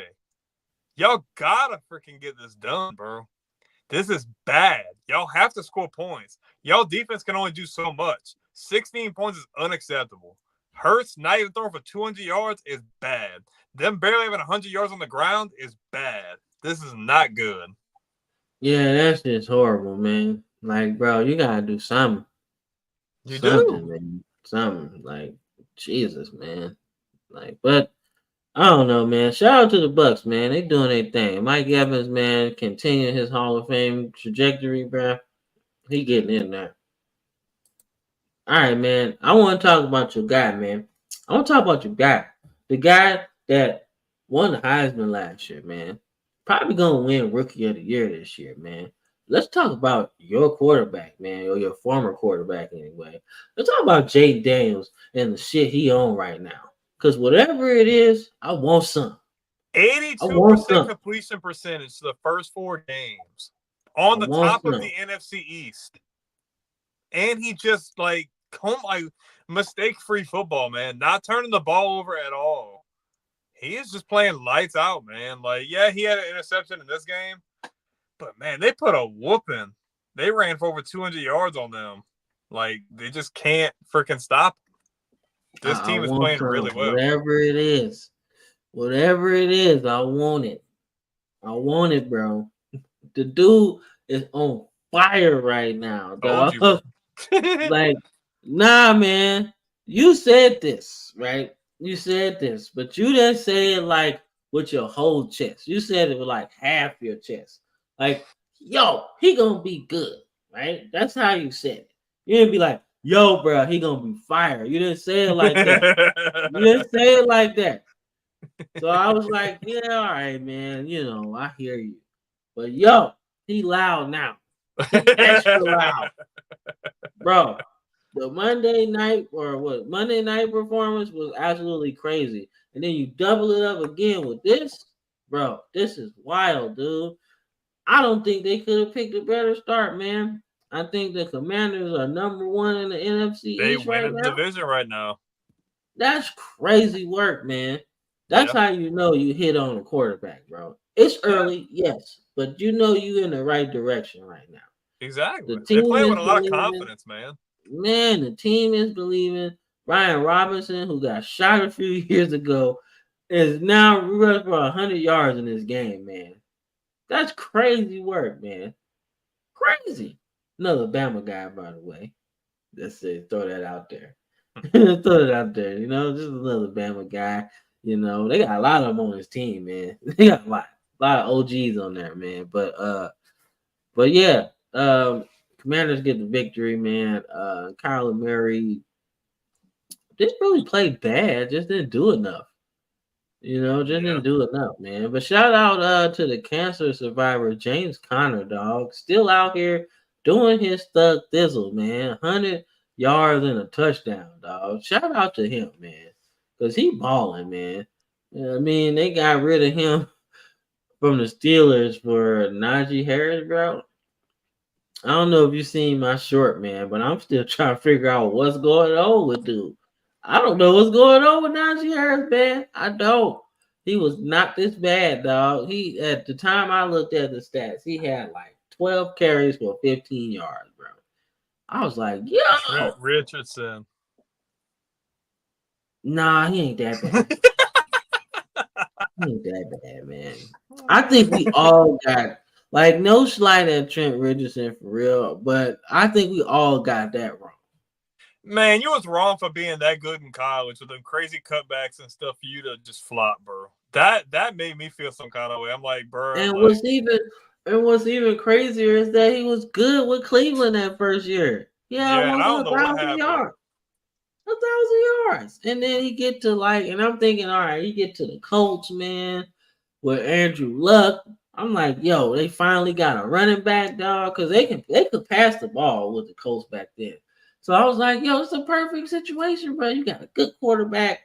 B: Y'all gotta freaking get this done, bro. This is bad. Y'all have to score points. Y'all defense can only do so much. 16 points is unacceptable. Hurts not even throwing for 200 yards is bad. Them barely having 100 yards on the ground is bad. This is not good.
C: Yeah, that's just horrible, man. Like, bro, you gotta do something.
B: You
C: Something,
B: do.
C: man. Something. Like, Jesus, man. Like, but I don't know, man. Shout out to the Bucks, man. They doing their thing. Mike Evans, man, continuing his Hall of Fame trajectory, bro. He getting in there. All right, man. I want to talk about your guy, man. I want to talk about your guy. The guy that won the Heisman last year, man. Probably gonna win Rookie of the Year this year, man. Let's talk about your quarterback, man, or your former quarterback anyway. Let's talk about Jay Daniels and the shit he on right now. Cause whatever it is, I want some.
B: 82% completion percentage to the first 4 games. On the top of the NFC East. And he just like mistake-free football, man. Not turning the ball over at all. He is just playing lights out, man. Like, yeah, he had an interception in this game, but man, they put a whooping. They ran for over 200 yards on them. Like, they just can't freaking stop. This team is playing really well.
C: Whatever it is, I want it. I want it, bro. The dude is on fire right now, dog. Like, nah, man. You said this, right? You said this, but you didn't say it like with your whole chest. You said it with like half your chest. Like, yo, he gonna be good, right? That's how you said it. You didn't be like, yo, bro, he gonna be fire. You didn't say it like that. You didn't say it like that. So I was like, yeah, all right, man. You know, I hear you. But yo, he loud now. He extra loud. Bro, the Monday night performance was absolutely crazy. And then you double it up again with this, bro. This is wild, dude. I don't think they could have picked a better start, man. I think the Commanders are number 1 in the NFC East right now. They win
B: the division right now.
C: That's crazy work, man. That's how you know you hit on a quarterback, bro. It's early, yes, but you know you in the right direction right now.
B: Exactly. They play with a lot of confidence, man.
C: Man, the team is believing. Ryan Robinson, who got shot a few years ago, is now running for 100 yards in this game, man. That's crazy work, man. Crazy. Another Bama guy, by the way. Let's throw that out there. Throw it out there. You know, just another Bama guy. You know, they got a lot of them on this team, man. They got a lot of OGs on there, man. But yeah, Commanders get the victory, man. Kyler Murray didn't really play bad, just didn't do enough. You know, didn't do enough, man. But shout out to the cancer survivor, James Conner, dog. Still out here doing his thug thizzle, man. 100 yards and a touchdown, dog. Shout out to him, man. Because he balling, man. I mean, they got rid of him from the Steelers for Najee Harris, bro. I don't know if you seen my short, man, but I'm still trying to figure out what's going on with dude. I don't know what's going on with Najee Harris, man. I don't. He was not this bad, dog. He at the time I looked at the stats, he had like 12 carries for 15 yards, bro. I was like, yo,
B: Trent Richardson.
C: Nah, he ain't that bad. He ain't that bad, man. I think we all got like no slight at Trent Richardson for real, but I think we all got that wrong.
B: Man, you was wrong for being that good in college with them crazy cutbacks and stuff for you to just flop, bro. That made me feel some kind of way. I'm like, bro.
C: And
B: like,
C: And what's even crazier is that he was good with Cleveland that first year. Yeah,
B: Yeah, and I
C: almost
B: don't
C: a
B: know what
C: thousand
B: happened.
C: yards. 1,000 yards. And then he get to like, and I'm thinking, all right, he get to the Colts, man, with Andrew Luck. I'm like, yo, they finally got a running back, dog, because they could pass the ball with the Colts back then. So I was like, yo, it's a perfect situation, bro. You got a good quarterback.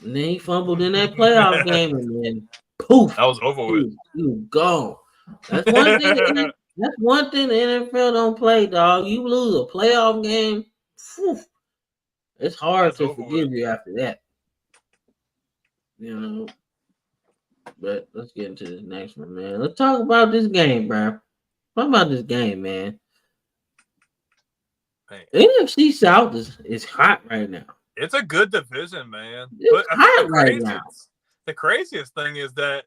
C: And then he fumbled in that playoff game, and then poof,
B: That was over with.
C: you gone. That's one thing. That's one thing the NFL don't play, dog. You lose a playoff game, phew, it's hard
B: That's
C: to
B: over with.
C: forgive you after that. You know. But let's get into this next one, man. Let's talk about this game, bro. What about this game, man?
B: Man,
C: NFC South is hot right now.
B: it's a good division, man.
C: It's
B: But I think
C: hot right now.
B: the craziest thing is that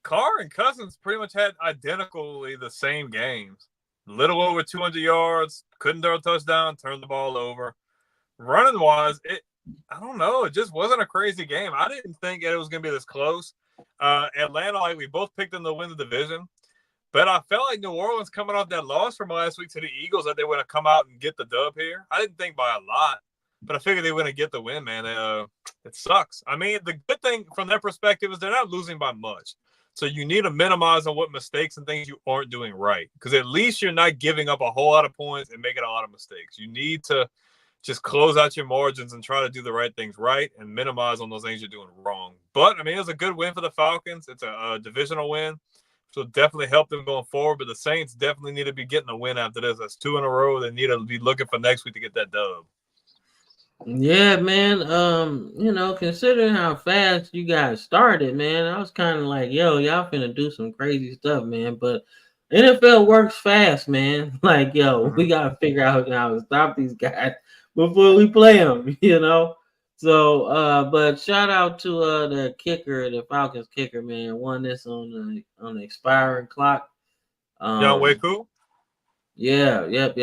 B: Carr and Cousins pretty much had identically the same games. Little over 200 yards, couldn't throw a touchdown, turned the ball over. Running wise, I don't know. It just wasn't a crazy game. I didn't think it was going to be this close. Atlanta, like we both picked them to win the division, but I felt like New Orleans coming off that loss from last week to the Eagles that they were going to come out and get the dub here. I didn't think by a lot, but I figured they were going to get the win, man. It sucks. I mean, the good thing from their perspective is they're not losing by much. So you need to minimize on what mistakes and things you aren't doing right, because at least you're not giving up a whole lot of points and making a lot of mistakes. You need to just close out your margins and try to do the right things right and minimize on those things you're doing wrong. But, I mean, it was a good win for the Falcons. It's a divisional win, so definitely help them going forward. But the Saints definitely need to be getting a win after this. That's 2 in a row. They need to be looking for next week to get that dub.
C: Yeah, man. Considering how fast you guys started, man, I was kind of like, yo, y'all finna do some crazy stuff, man. But NFL works fast, man. Like, yo, we gotta figure out how to stop these guys before we play them, you know. So, but shout out to the kicker, the Falcons kicker, man, won this on the expiring clock.
B: Young Way Cool?
C: Yeah, yep.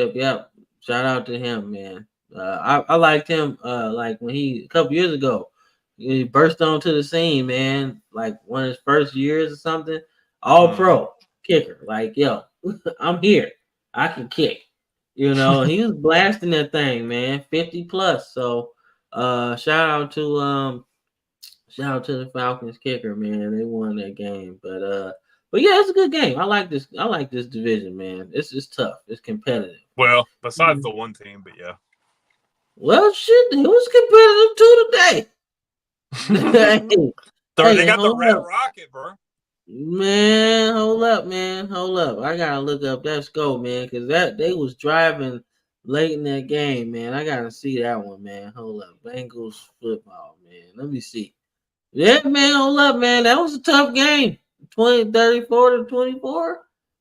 C: Shout out to him, man. I liked him like when he a couple years ago he burst onto the scene, man, like one of his first years or something. All pro kicker. Like, yo, I'm here. I can kick. You know, he was blasting that thing, man. 50 plus. So shout out to the Falcons kicker, man. They won that game. But yeah, it's a good game. I like this. I like this division, man. It's tough. It's competitive.
B: Well, besides the one team, but yeah.
C: Well, shit, it was competitive too today.
B: They got the Red Rocket, bro.
C: Man, hold up. I gotta look up that score, man, because they was driving late in that game, man. I gotta see that one, man. Hold up, Bengals football, man. Let me see. Yeah, man, hold up, man. That was a tough game. 34-24.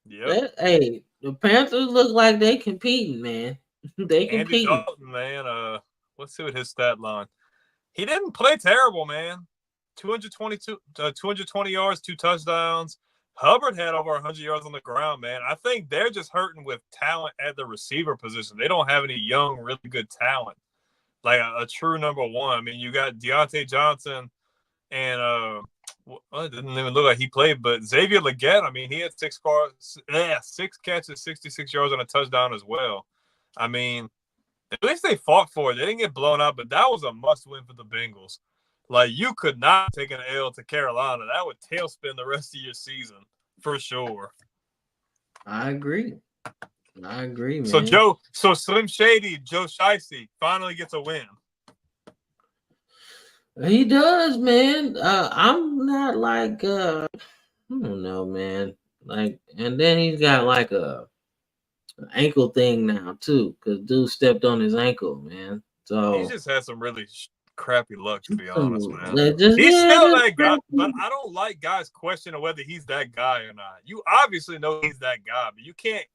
B: Yeah.
C: Hey, the Panthers look like they competing, man. They competing.
B: Andy Dalton, man. Let's see what his stat line. He didn't play terrible, man. 220 yards, 2 touchdowns. Hubbard had over 100 yards on the ground, man. I think they're just hurting with talent at the receiver position. They don't have any young, really good talent, like a true number one. I mean, you got Deontay Johnson and it didn't even look like he played, but Xavier Legette, I mean, he had 6 catches, 66 yards on a touchdown as well. I mean, at least they fought for it. They didn't get blown out, but that was a must-win for the Bengals. Like, you could not take an L to Carolina. That would tailspin the rest of your season for sure.
C: I agree, man.
B: So Slim Shady, Joe Shiesty finally gets a win.
C: He does, man. I'm not like I don't know, man. Like, and then he's got like an ankle thing now too, because dude stepped on his ankle, man. So
B: he just had some really crappy luck, to be honest, man.
C: He's
B: still that guy, but I don't like guys questioning whether he's that guy or not. You obviously know he's that guy, but you can't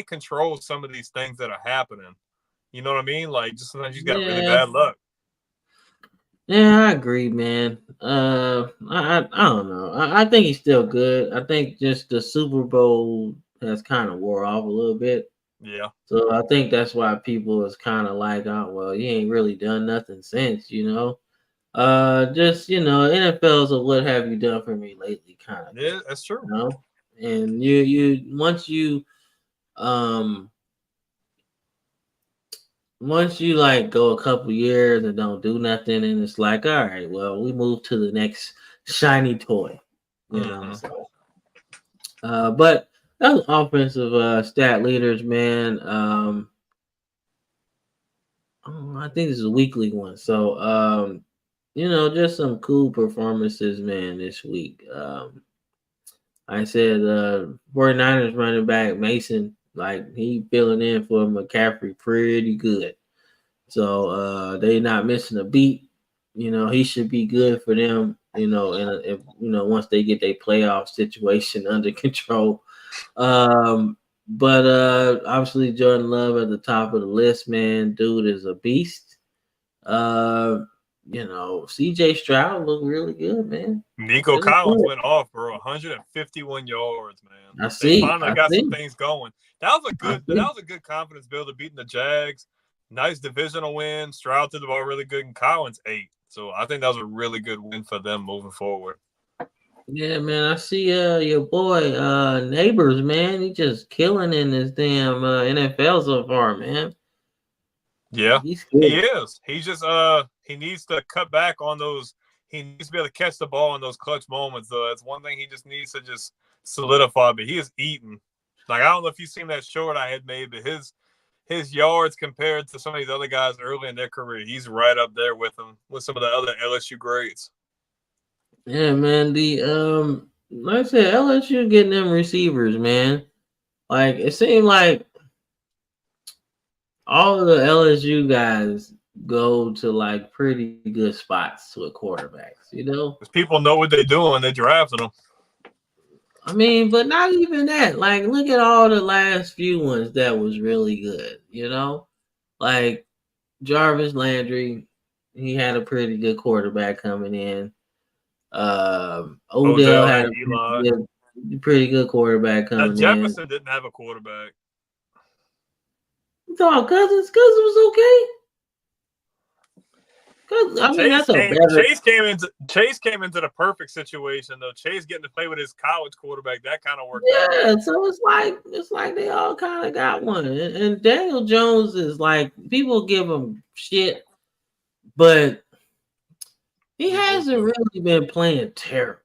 B: control some of these things that are happening. You know what I mean? Like, just sometimes you got really bad luck.
C: Yeah, I agree, man. I don't know. I think he's still good. I think just the Super Bowl has kind of wore off a little bit.
B: Yeah.
C: So I think that's why people is kind of like, oh, well, you ain't really done nothing since, you know. Just, you know, NFL's of what have you done for me lately, kind of.
B: Yeah, that's true.
C: You know? And you um once you like go a couple years and don't do nothing, and it's like, all right, well, we move to the next shiny toy, you know. So, but those offensive stat leaders, man. I think this is a weekly one. So, just some cool performances, man, this week. I said 49ers running back Mason, like he filling in for McCaffrey pretty good. So they not missing a beat. He should be good for them, and if once they get their playoff situation under control. But obviously Jordan Love at the top of the list, man. Dude is a beast. Uh, CJ Stroud looked really good, man.
B: Nico
C: Really
B: Collins
C: good.
B: went off for 151 yards, man.
C: I
B: They
C: see.
B: finally
C: I
B: got some
C: see.
B: things going. That was a
C: I
B: good that
C: see.
B: was a good confidence builder beating the Jags. Nice divisional win. Stroud threw the ball really good, and Collins ate. So I think that was a really good win for them moving forward.
C: Yeah, man. I see your boy Neighbors, man. He just killing in this damn NFL so far, man.
B: Yeah,
C: He's
B: he
C: good.
B: is. He just he needs to cut back on those. He needs to be able to catch the ball in those clutch moments. Though that's one thing he just needs to just solidify. But he is eating. Like, I don't know if you've seen that short I had made, but his yards compared to some of these other guys early in their career, he's right up there with them, with some of the other LSU greats.
C: Yeah, man. The like I said, LSU getting them receivers, man. Like it seemed like all of the LSU guys go to like pretty good spots with quarterbacks,
B: Because people know what they're doing, they drafted them.
C: I mean, but not even that. Like, look at all the last few ones that was really good, Like Jarvis Landry, he had a pretty good quarterback coming in. Odell
B: Odell
C: had
B: had
C: a
B: Eli.
C: pretty good quarterback
B: Now,
C: coming in.
B: Jefferson didn't have a quarterback.
C: You thought Cousins was okay? I mean, that's a better.
B: Chase came into the perfect situation though. Chase getting to play with his college quarterback, that kind of worked out.
C: Yeah, so it's like they all kind of got one, and Daniel Jones is like people give him shit, but he hasn't really been playing terrible.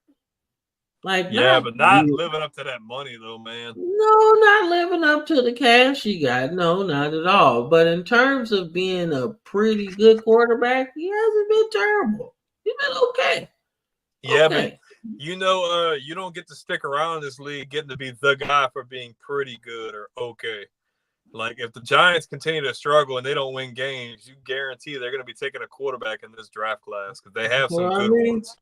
C: Like,
B: Yeah,
C: not
B: but not living up to that money though, man.
C: no, not living up to the cash he got. No, not at all. But in terms of being a pretty good quarterback, he hasn't been terrible. He's been okay.
B: Yeah,
C: Okay.
B: but you don't get to stick around in this league getting to be the guy for being pretty good or okay. Like, if the Giants continue to struggle and they don't win games, you guarantee they're going to be taking a quarterback in this draft class because they have some good ones.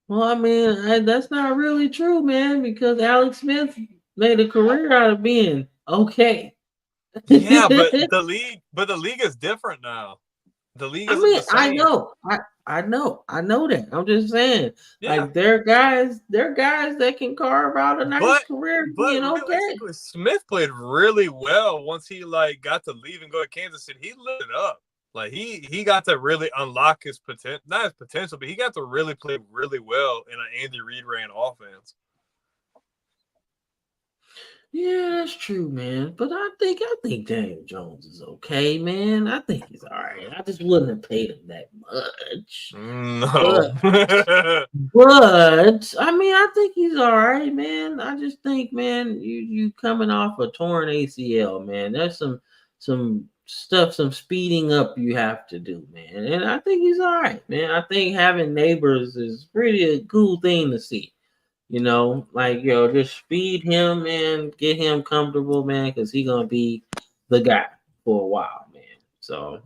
C: Well, I mean, that's not really true, man, because Alex Smith made a career out of being okay.
B: Yeah, but the league is different now. The league isn't the same.
C: I know that. I'm just saying, like they're guys that can carve out a nice career being okay.
B: Smith played really well once he like got to leave and go to Kansas City. He lit it up. Like he got to really unlock his potential, not his potential, but he got to really play really well in an Andy Reid ran offense.
C: Yeah, that's true, man. But I think Daniel Jones is okay, man. I think he's all right. I just wouldn't have paid him that much.
B: No.
C: But I mean, I think he's all right, man. I just think, man, you coming off a torn ACL, man. There's some stuff, some speeding up you have to do, man. And I think he's all right, man. I think having neighbors is pretty a cool thing to see. Just speed him and get him comfortable, man, because he's gonna be the guy for a while, man. So,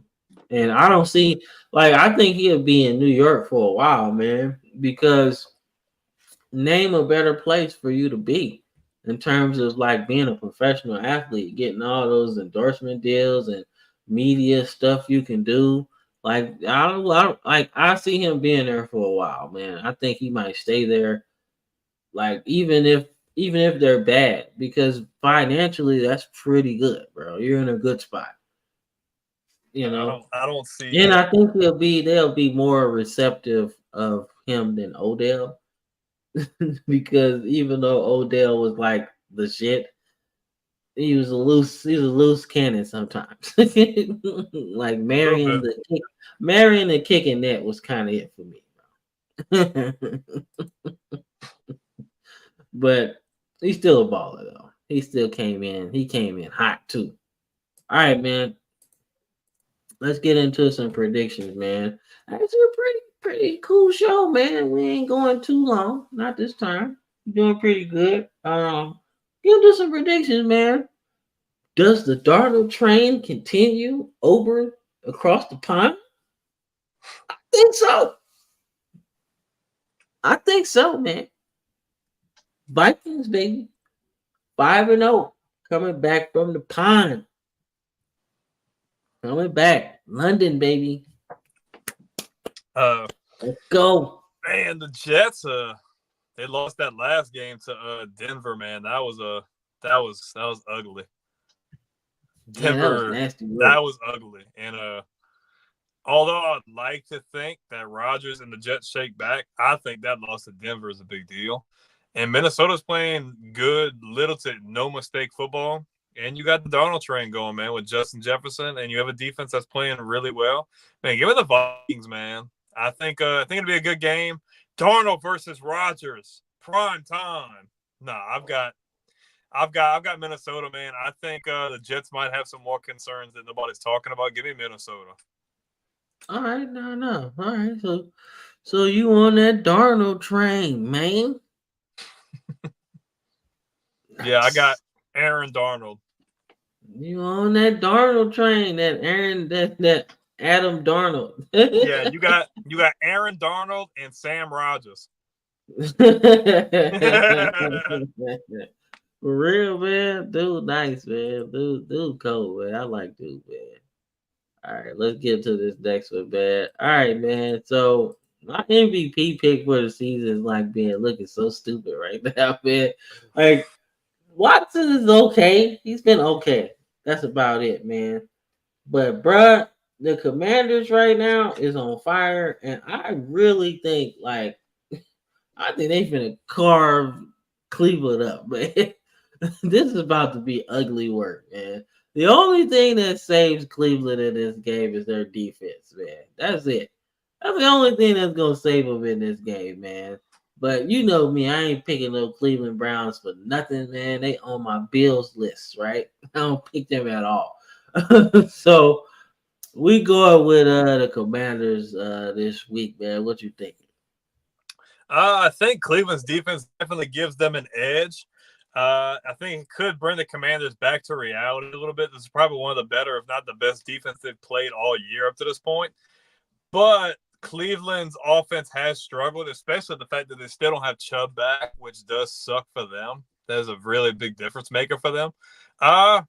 C: and I don't see, I think he'll be in New York for a while, man, because name a better place for you to be in terms of like being a professional athlete, getting all those endorsement deals and media stuff you can do. I see him being there for a while, man. I think he might stay there. Like even if they're bad, because financially that's pretty good, bro. You're in a good spot.
B: I don't see.
C: And I think they'll be more receptive of him than Odell. because even though Odell was like the shit, he's a loose cannon sometimes. Like marrying the kicking net was kind of it for me. But he's still a baller though. He still came in. He came in hot too. All right, man. Let's get into some predictions, man. Actually, a pretty cool show, man. We ain't going too long. Not this time. Doing pretty good. We'll do some predictions, man. Does the Darnold train continue over across the pond? I think so. I think so, man. Vikings, baby. 5-0. Coming back from the pond. Coming back. London, baby. Let's go.
B: Man, the Jets, they lost that last game to Denver, man. That was ugly. Denver, that was ugly. And although I'd like to think that Rodgers and the Jets shake back, I think that loss to Denver is a big deal. And Minnesota's playing good, little to no mistake football. And you got the Darnold train going, man, with Justin Jefferson, and you have a defense that's playing really well. Man, give it the Vikings, man. I think it'll be a good game. Darnold versus Rodgers, prime time. Nah, I've got Minnesota, man. I think the Jets might have some more concerns that nobody's talking about. Give me Minnesota.
C: All right, no. All right, so you on that Darnold train, man?
B: Yeah, I got Aaron Darnold.
C: You on that Darnold train? That Adam Darnold.
B: Yeah, you got Aaron Darnold and Sam Rodgers.
C: For real, man. Dude, nice, man. Dude, cold, man. I like dude, man. All right, let's get to this next one, man. All right, man. So my MVP pick for the season is like looking so stupid right now, man. Like Watson is okay. He's been okay. That's about it, man. But bruh, the Commanders right now is on fire, and I really think I think they finna carve Cleveland up, man. This is about to be ugly work, man. The only thing that saves Cleveland in this game is their defense, man. That's it. That's the only thing that's gonna save them in this game, man. But you know me, I ain't picking no Cleveland Browns for nothing, man. They on my Bills list, right? I don't pick them at all. So we going with the Commanders this week, man. What you thinking?
B: I think Cleveland's defense definitely gives them an edge. I think it could bring the Commanders back to reality a little bit. This is probably one of the better, if not the best, defense they've played all year up to this point. But Cleveland's offense has struggled, especially the fact that they still don't have Chubb back, which does suck for them. That is a really big difference maker for them. I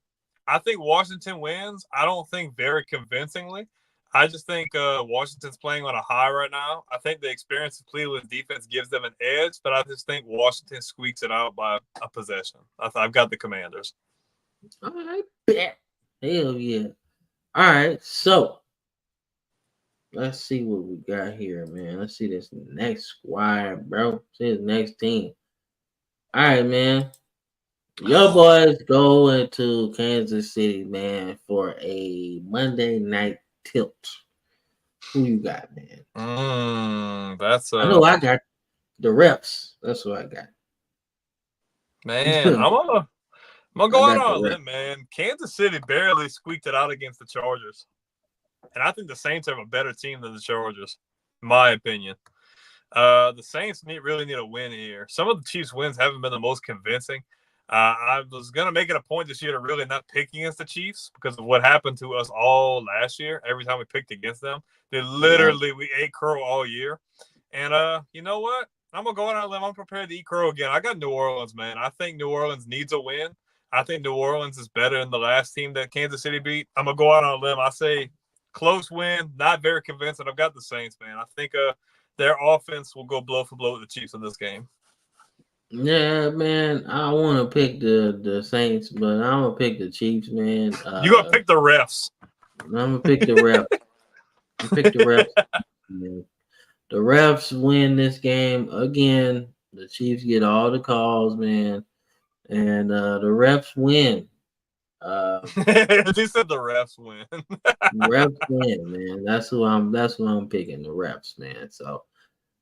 B: think Washington wins. I don't think very convincingly. I just think Washington's playing on a high right now. I think the experience of Cleveland's defense gives them an edge, but I just think Washington squeaks it out by a possession. I've got the Commanders.
C: All right, bet. Hell yeah. All right, so let's see what we got here, man. Let's see this next squad, bro. See this next team. All right, man. Your boys go into Kansas City, man, for a Monday night tilt. Who you got, man?
B: I
C: know I got the reps. That's what I got.
B: Man, I'm gonna go out on a limb, man. Kansas City barely squeaked it out against the Chargers. And I think the Saints have a better team than the Chargers, in my opinion. The Saints really need a win here. Some of the Chiefs' wins haven't been the most convincing. I was going to make it a point this year to really not pick against the Chiefs because of what happened to us all last year. Every time we picked against them, we ate crow all year. And you know what? I'm going to go out on a limb. I'm prepared to eat crow again. I got New Orleans, man. I think New Orleans needs a win. I think New Orleans is better than the last team that Kansas City beat. I'm going to go out on a limb. I say close win, not very convincing. I've got the Saints, man. I think their offense will go blow for blow with the Chiefs in this game.
C: Yeah, man. I want to pick the Saints, but I'm gonna pick the Chiefs, man.
B: You gonna pick the refs?
C: I'm gonna pick the refs. The refs win this game again. The Chiefs get all the calls, man, and the refs win.
B: They said the refs win.
C: Refs win, man. That's who I'm picking. The refs, man. So,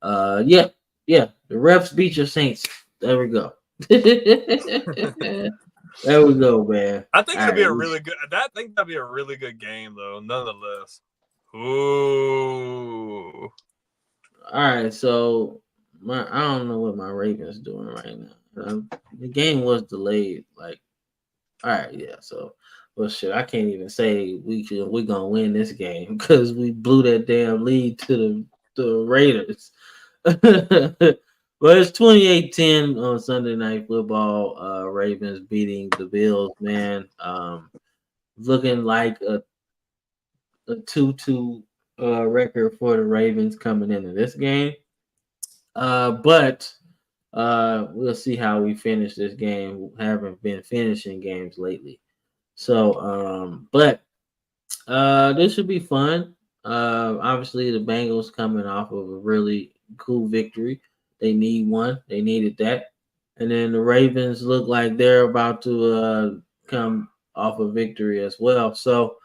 C: yeah, yeah. The refs beat your Saints. There we go. There we go, man.
B: I think
C: All
B: it'll be
C: right.
B: a really good. I think that'll be a really good game, though. Nonetheless. Ooh.
C: All right. So I don't know what my Ravens doing right now. The game was delayed. Like, all right, yeah. So, well, shit. I can't even say we gonna win this game because we blew that damn lead to the Raiders. Well, it's 28-10 on Sunday Night Football. Ravens beating the Bills, man. Looking like a 2-2 record for the Ravens coming into this game. But we'll see how we finish this game. Haven't been finishing games lately. So, but this should be fun. Obviously, the Bengals coming off of a really cool victory. They need one. They needed that. And then the Ravens look like they're about to come off a victory as well. So,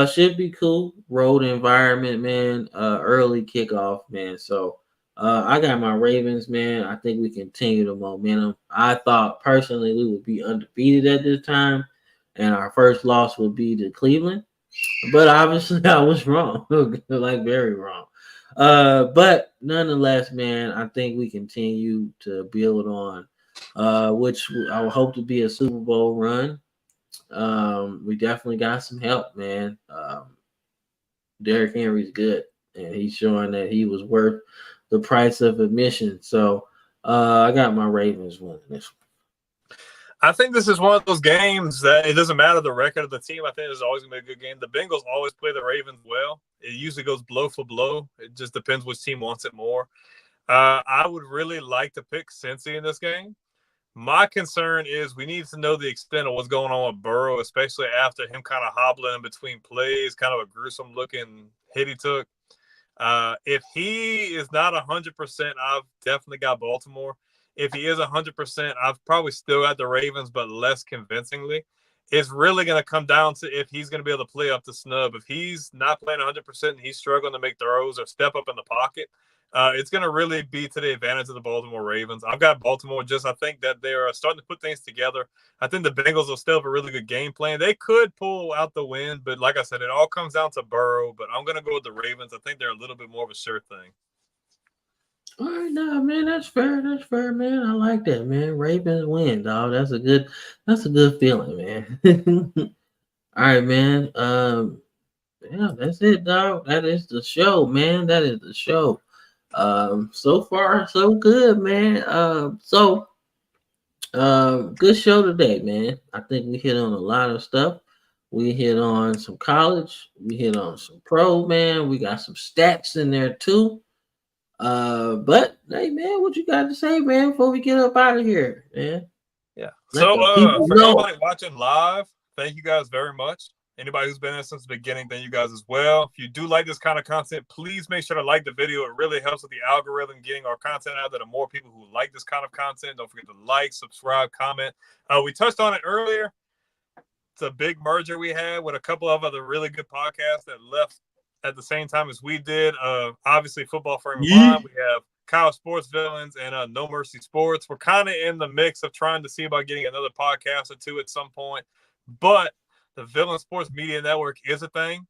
C: should be cool. Road environment, man. Early kickoff, man. So, I got my Ravens, man. I think we continue the momentum. I thought personally we would be undefeated at this time, and our first loss would be to Cleveland. But obviously, I was wrong, like very wrong. But nonetheless, man, I think we continue to build on, which I would hope to be a Super Bowl run. We definitely got some help, man. Derrick Henry's good, and he's showing that he was worth the price of admission. So I got my Ravens winning this one.
B: I think this is one of those games that it doesn't matter the record of the team. I think it's always going to be a good game. The Bengals always play the Ravens well. It usually goes blow for blow. It just depends which team wants it more. I would really like to pick Cincy in this game. My concern is we need to know the extent of what's going on with Burrow, especially after him kind of hobbling in between plays, kind of a gruesome looking hit he took. If he is not 100%, I've definitely got Baltimore. If he is 100%, I've probably still got the Ravens, but less convincingly. It's really going to come down to if he's going to be able to play up to snub. If he's not playing 100% and he's struggling to make throws or step up in the pocket, it's going to really be to the advantage of the Baltimore Ravens. I've got Baltimore. I think that they're starting to put things together. I think the Bengals will still have a really good game plan. They could pull out the win, but like I said, it all comes down to Burrow. But I'm going to go with the Ravens. I think they're a little bit more of a sure thing.
C: All right, nah, man, that's fair. That's fair, man. I like that, man. Ravens win, dog. That's a good feeling, man. All right, man. Yeah, that's it, dog. That is the show, man. That is the show. So far, so good, man. Good show today, man. I think we hit on a lot of stuff. We hit on some college. We hit on some pro, man. We got some stats in there too. But hey, man, what you got to say, man, before we get up out of here, man?
B: Yeah.
C: Let
B: So
C: the people
B: for
C: know.
B: everybody watching live, thank you guys very much. Anybody who's been there since the beginning, thank you guys as well. If you do like this kind of content, please make sure to like the video. It really helps with the algorithm getting our content out there to more people who like this kind of content. Don't forget to like, subscribe, comment. We touched on it earlier. It's a big merger we had with a couple of other really good podcasts that left at the same time as we did. Obviously, Football Frame of Mind. We have Kyle Sports Villains and No Mercy Sports. We're kind of in the mix of trying to see about getting another podcast or two at some point. But the Villain Sports Media Network is a thing.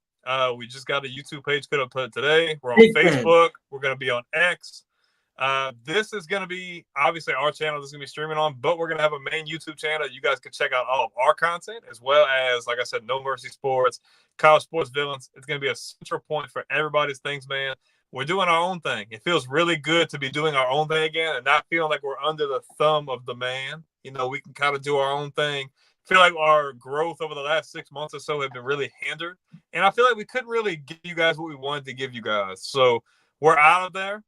B: We just got a YouTube page put up today. We're on Facebook. We're going to be on X. This is going to be obviously our channel. This is going to be streaming on, but we're going to have a main YouTube channel. You guys can check out all of our content as well as, like I said, No Mercy Sports, College Sports Villains. It's going to be a central point for everybody's things, man. We're doing our own thing. It feels really good to be doing our own thing again and not feeling like we're under the thumb of the man. You know, we can kind of do our own thing. I feel like our growth over the last 6 months or so have been really hindered. And I feel like we couldn't really give you guys what we wanted to give you guys. So we're out of there.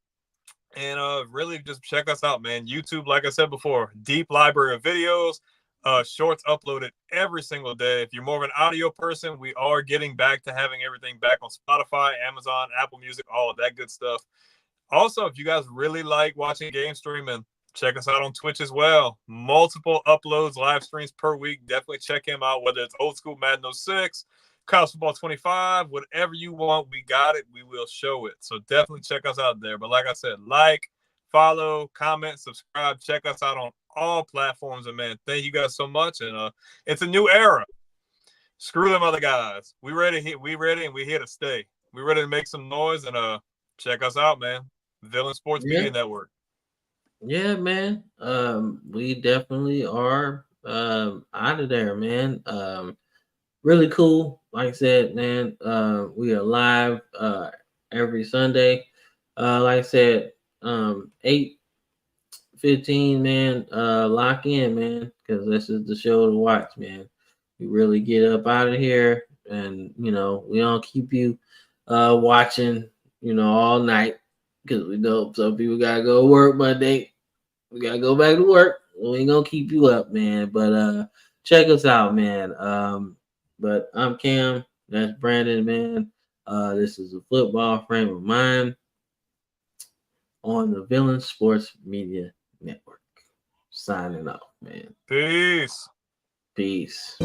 B: And really just check us out, man. YouTube, like I said before, deep library of videos, shorts uploaded every single day. If you're more of an audio person, we are getting back to having everything back on Spotify, Amazon, Apple Music, all of that good stuff. Also, if you guys really like watching game streaming, Check us out on Twitch as well. Multiple uploads, live streams per week. Definitely check him out, whether it's Old School Madden 06, College Football 25, whatever you want, we got it. We will show it. So definitely check us out there. But like I said, like, follow, comment, subscribe. Check us out on all platforms. And, man, thank you guys so much. And it's a new era. Screw them other guys. We ready, and we're here to stay. We're ready to make some noise. And check us out, man. Villain Sports Media Network.
C: Yeah, man. We definitely are out of there, man. Really cool. Like I said, man, we are live every Sunday. Like I said, 8:15, man. Lock in, man, because this is the show to watch, man. We really get up out of here, and we don't keep you watching, all night, because we know some people gotta go to work Monday. We gotta go back to work. We ain't gonna keep you up, man. But check us out, man. But I'm Cam. That's Brandon, man. This is a football frame of mind on the Villain Sports Media Network. Signing off, man.
B: Peace.
C: Peace.